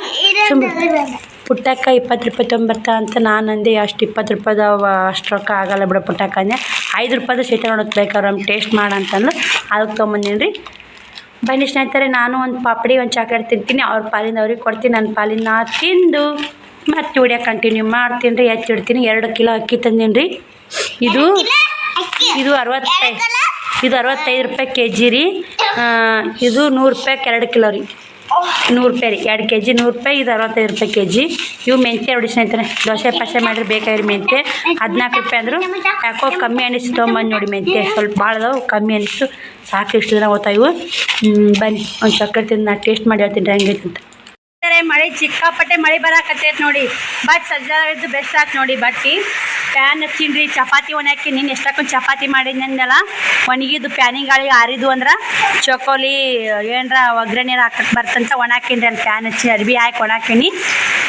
ಪುಟ್ಟಕ್ಕ 20 ರೂಪಾಯಿ ತೊಗೊಂಬರ್ತಾ ಅಂತ ನಾನು ಅಂದೆ. ಅಷ್ಟು 20 ರೂಪಾಯ್ದು ಅಷ್ಟು ರೊಕ್ಕ ಆಗಲ್ಲ ಬಿಡ ಪುಟ್ಟಕ್ಕ ಅಂದೆ. 5 ರೂಪಾಯ್ದು ಸಹಿತ ನೋಡೋದು ಬೇಕಾದ್ರೆ ಒಮ್ಮೆ ಟೇಸ್ಟ್ ಮಾಡಂತಂದು ಅದಕ್ಕೆ ತೊಗೊಂಬಂದೀನಿ ರೀ. ಬನ್ನಿ ಸ್ನೇಹಿತರೆ, ನಾನು ಒಂದು ಪಾಪಡಿ ಒಂದು ಚಾಕ್ಲೇಟ್ ತಿಂತೀನಿ. ಅವ್ರ ಪಾಲಿಂದ ಅವ್ರಿಗೆ ಕೊಡ್ತೀನಿ. ನನ್ನ ಪಾಲಿಂದ ನಾ ತಿಂದು ಮತ್ತೆ ವಿಡಿಯೋ ಕಂಟಿನ್ಯೂ ಮಾಡ್ತೀನಿ ರೀ. ಎತ್ತಿಡ್ತೀನಿ. 2 ಕಿಲೋ ಅಕ್ಕಿ ತಂದೀನಿ ರೀ. ಇದು 65 ರೂಪಾಯಿ ಕೆ ಜಿ ರೀ. ಇದು 100 ರೂಪಾಯಿಗೆ 2 ಕಿಲೋ ರೀ. 100 ರೂಪಾಯಿ ರೀ. 2 ಕೆ ಜಿ 100 ರೂಪಾಯಿ. ಇದು 65 ರೂಪಾಯಿ ಕೆ ಜಿ. ಇವು ಮೆಂತ್ಯ ನೋಡಿ ಸ್ನೇಹಿತರೆ. ದೋಸೆ ಪಾಸೆ ಮಾಡಿದ್ರೆ ಬೇಕಾಗಿರಿ ಮೆಂತ್ಯ 14 ರೂಪಾಯಿ ಅಂದರು. ಯಾಕೋ ಕಮ್ಮಿ ಅನಿಸ್ತು ತೊಗೊಂಬಂದು ನೋಡಿ. ಮೆಂತ್ಯ ಸ್ವಲ್ಪ ಭಾಳ ಅದಾವೆ, ಕಮ್ಮಿ ಅನಿಸ್ತು. ಸಾಕು ಇಷ್ಟು ದಿನ ಓದ್ತಾ ಇವು. ಬನ್ನಿ ಒಂದು ಚಾಕ್ಲೇಟ್ ತಿಂದು ನಾನು ಟೇಸ್ಟ್ ಮಾಡಿ ಹೇಳ್ತೀನಿ ಹೆಂಗೈತೆ ಅಂತ. ಮಳೆ ಸಿಕ್ಕಾಪಟ್ಟೆ ಮಳೆ ಬರಾಕತ್ತೈತೆ ನೋಡಿ. ಬಟ್ ಸಜ್ಜಾಗಿದ್ದು ಬೆಸ್ಟ್ ಆಯ್ತು ನೋಡಿ. ಬಟ್ಟೆ ಪ್ಯಾನ್ ಹಚ್ಚೀನಿ ರೀ. ಚಪಾತಿ ಒಣಾಕಿ ನೀನು ಎಷ್ಟಕ್ಕೊಂದು ಚಪಾತಿ ಮಾಡಿದ್ನೆಲ್ಲ ಒಣಗಿದ್ದು ಪ್ಯಾನಿಗೆ ಗಾಳಿ ಆರಿದು ಅಂದ್ರೆ ಚಕೋಲಿ ಏನರ ಒಗ್ಗರಣೆ ಹಾಕಕ್ಕೆ ಬರ್ತಂತ ಒಣಾಕೀನಿ ರೀ. ಅಲ್ಲಿ ಪ್ಯಾನ್ ಹಚ್ಚಿ ಅರ್ಬಿ ಹಾಕಿ ಒಣಾಕೀನಿ.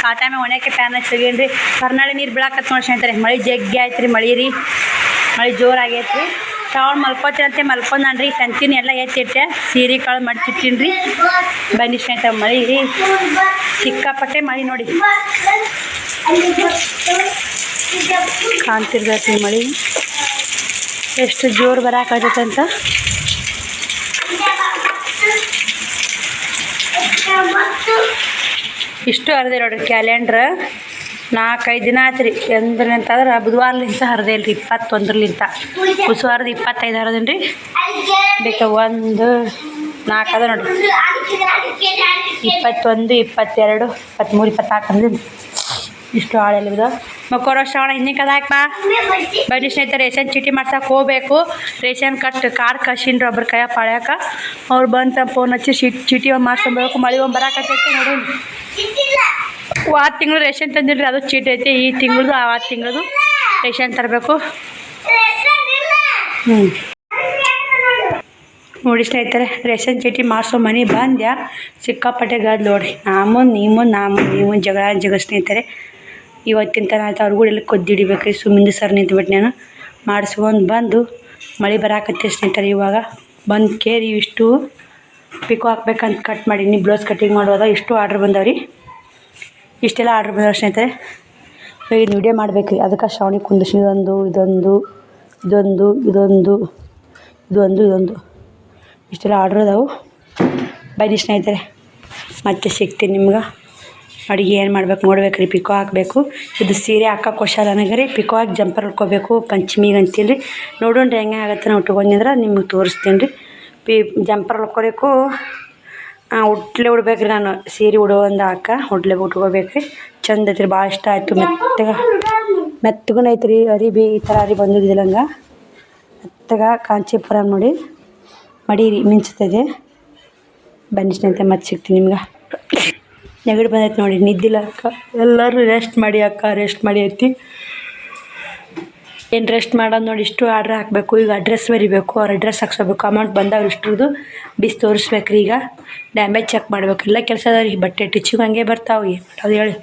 ಕಾಟಮೆ ಒಣಾಕಿ ಪ್ಯಾನ್ ಹಚ್ಚಿಗೇನು ರೀ. ಕರ್ನಾಳಿ ನೀರು ಬೀಳಾಕತ್ತು ನೋಡಿ ಸ್ನೇಹಿತರೆ. ಮಳೆ ಜಗ್ಗಿ ಆಯ್ತು ರೀ. ಮಳೆ ಜೋರಾಗೈತೆ ರೀ. ಶ್ರಾವಣ ಮಲ್ಕೋತೀರಂತೆ ಮಲ್ಕೊಂಡ್ರಿ ಸಂತೀನಿ ಎಲ್ಲ ಎತ್ತಿಟ್ಟೆ ಸೀರೆ ಕಾಳು ಮಾಡಿಟ್ಟಿನಿ ರೀ. ಬನ್ನಿ ಸ್ನೇಹಿತರೆ, ಮಳೆ ಸಿಕ್ಕಾಪಟ್ಟೆ ಮಳೆ ನೋಡಿ ಕಾಣ್ತಿರ್ತೈತಿ. ಮಳೆ ಎಷ್ಟು ಜೋರು ಬರಾಕತ್ತೈತೆ ಅಂತ. ಇಷ್ಟು ಹರಿದೆ ನೋಡ್ರಿ ಕ್ಯಾಲೆಂಡ್ರ್. 4-5 ದಿನ ಆಯ್ತು ರೀ. ಎಂದ್ರಂತಂದ್ರೆ ಬುಧವಾರಲಿಂತ ಹರಿದೆ ಇಲ್ರಿ, 21ಲಿಂತ. ಬುಧವಾರದ 25 ಹರಿದೇನು ರೀ. ಬೇಕಾ 1 4 ಅದ ನೋಡಿರಿ, 21 22 23 24 ಅಂದಿದ್ದು ಇಷ್ಟು ಹಾಳೆಲ್ಲ ಇದಾವೆ. ಮಕ್ಕೋರೋ ಶ್ರಾವಣ ಹಿಂದಿನ ಕದ ಹಾಕ್ಬಾ. ಬನ್ನಿ ಸ್ನೇಹಿತರೆ, ರೇಷನ್ ಚೀಟಿ ಮಾಡ್ಸಕ್ಕೆ ಹೋಗ್ಬೇಕು. ರೇಷನ್ ಕಾರ್ಡ್ ಕಳ್ಸಿನ್ರಿ ಒಬ್ರು ಕೈಯ ಪಾಳ್ಯಾಕ. ಅವ್ರು ಬಂತ ಫೋನ್ ಹಚ್ಚಿ ಚೀಟಿ ಒಂದು ಮಾಡ್ಸ್ಕೊಬೇಕು. ಮಳೆ ಒಂದು ಬರಾಕತ್ತೈತಿ ನೋಡಿ. 6 ತಿಂಗಳು ರೇಷನ್ ತಂದಿಲ್ರಿ, ಅದು ಚೀಟಿ ಐತಿ. ಈ ತಿಂಗಳದು 6 ತಿಂಗಳದು ರೇಷನ್ ತರಬೇಕು. ನೋಡಿ ಸ್ನೇಹಿತರೆ, ರೇಷನ್ ಚೀಟಿ ಮಾಡಿಸೋ ಮನೆ ಬಂದ್ಯಾ ಸಿಕ್ಕಾಪಟ್ಟೆ ಗದ್ದು ನೋಡಿ. ನೀ ಮುಂದೆ ಜಗಳ ಸ್ನೇಹಿತರೆ. ಇವತ್ತಿನ ತನ ಆಯ್ತು. ಅವ್ರಿಗೂ ಎಲ್ಲ ಕೊದ್ದಿಡಿಬೇಕು ರೀ. ಸುಮ್ಮಿಂದ ಸರ್ ನಿಂತ್ಬಿಟ್ಟು ನಾನು ಮಾಡಿಸ್ಕೊಂಡು ಬಂದು ಮಳೆ ಬರಾಕತ್ತೆ ಸ್ನೇಹಿತರೆ. ಇವಾಗ ಬಂದು ಕೇರಿ ಇಷ್ಟು ಪಿಕೋ ಹಾಕ್ಬೇಕಂತ ಕಟ್ ಮಾಡೀನಿ. ಬ್ಲೌಸ್ ಕಟ್ಟಿಂಗ್ ಮಾಡೋದ ಇಷ್ಟು ಆರ್ಡ್ರ್ ಬಂದವ್ರಿ. ಇಷ್ಟೆಲ್ಲ ಆರ್ಡ್ರ್ ಬಂದವ್ರಿ ಸ್ನೇಹಿತರೆ. ಇದು ವಿಡಿಯೋ ಮಾಡ್ಬೇಕು ರೀ. ಅದಕ್ಕೆ ಶ್ರಾವಣಿ ಕುಂದಿಸಿ ಇದೊಂದು ಇಷ್ಟೆಲ್ಲ ಆರ್ಡ್ರ್ ಅದಾವು. ಬನ್ನಿ ಸ್ನೇಹಿತರೆ, ಮತ್ತೆ ಸಿಗ್ತೀನಿ ನಿಮ್ಗೆ. ಅಡುಗೆ ಏನು ಮಾಡ್ಬೇಕು ನೋಡ್ಬೇಕು ರೀ. ಪಿಕೋ ಹಾಕಬೇಕು. ಇದು ಸೀರೆ ಹಾಕಕ್ಕೆ ಹೊಸ ನನಗೆ ರೀ. ಪಿಕೋ ಹಾಕಿ ಜಂಪರ್ ಉಟ್ಕೋಬೇಕು ಪಂಚಮಿಗೆ ಅಂತೀರಿ. ನೋಡೋಣ ರೀ ಹೆಂಗೆ ಆಗತ್ತೆ. ನಾವು ಉಟ್ಕೊಂಡ್ರೆ ನಿಮ್ಗೆ ತೋರಿಸ್ತೀನಿ ರೀ. ಜಂಪರ್ ಉಟ್ಕೋಬೇಕು. ಉಟ್ಲೆ ಉಡ್ಬೇಕು ರೀ. ನಾನು ಸೀರೆ ಉಡೋ ಒಂದು ಉಟ್ಲೆ ಉಟ್ಕೋಬೇಕು ರೀ. ಚಂದ ಐತ್ರಿ, ಭಾಳ ಇಷ್ಟ ಆಯಿತು. ಮೆತ್ತಗೂ ಐತ್ರಿ. ಅರಿಬಿ ಈ ಥರ ಅರಿ ಬಂದಿದ್ದಿಲ್ಲ ಹಂಗೆ ಕಾಂಚೀಪುರ ನೋಡಿ ಮಡೀರಿ ಮಿಂಚ್ತದೆ. ಬನ್ನಿ ಸ್ನೇಹಿತರೆ, ಮತ್ತೆ ಸಿಗ್ತೀನಿ ನಿಮ್ಗೆ. ನೆಗಡಿ ಬಂದೈತೆ ನೋಡಿ, ನಿದ್ದಿಲ್ಲ ಅಕ್ಕ. ಎಲ್ಲರೂ ರೆಸ್ಟ್ ಮಾಡಿ ಅಕ್ಕ, ರೆಸ್ಟ್ ಮಾಡಿ ಐತಿ. ಏನು ರೆಸ್ಟ್ ಮಾಡೋದು ನೋಡಿ. ಇಷ್ಟು ಆರ್ಡ್ರ್ ಹಾಕಬೇಕು. ಈಗ ಅಡ್ರೆಸ್ ಬರಿಬೇಕು. ಅವ್ರ ಅಡ್ರೆಸ್ ಹಾಕ್ಸ್ಕೋಬೇಕು. ಅಮೌಂಟ್ ಬಂದವ್ರು ಇಷ್ಟ್ರದ್ದು ಬಿಸಿ ತೋರಿಸ್ಬೇಕು ರೀ. ಈಗ ಡ್ಯಾಮೇಜ್ ಚೆಕ್ ಮಾಡ್ಬೇಕು. ಎಲ್ಲ ಕೆಲಸ ಅದಾವ ರೀ. ಬಟ್ಟೆ ಟಿಚಿಂಗ್ ಹಂಗೆ ಬರ್ತಾವೆ. ಅದು ಹೇಳಿ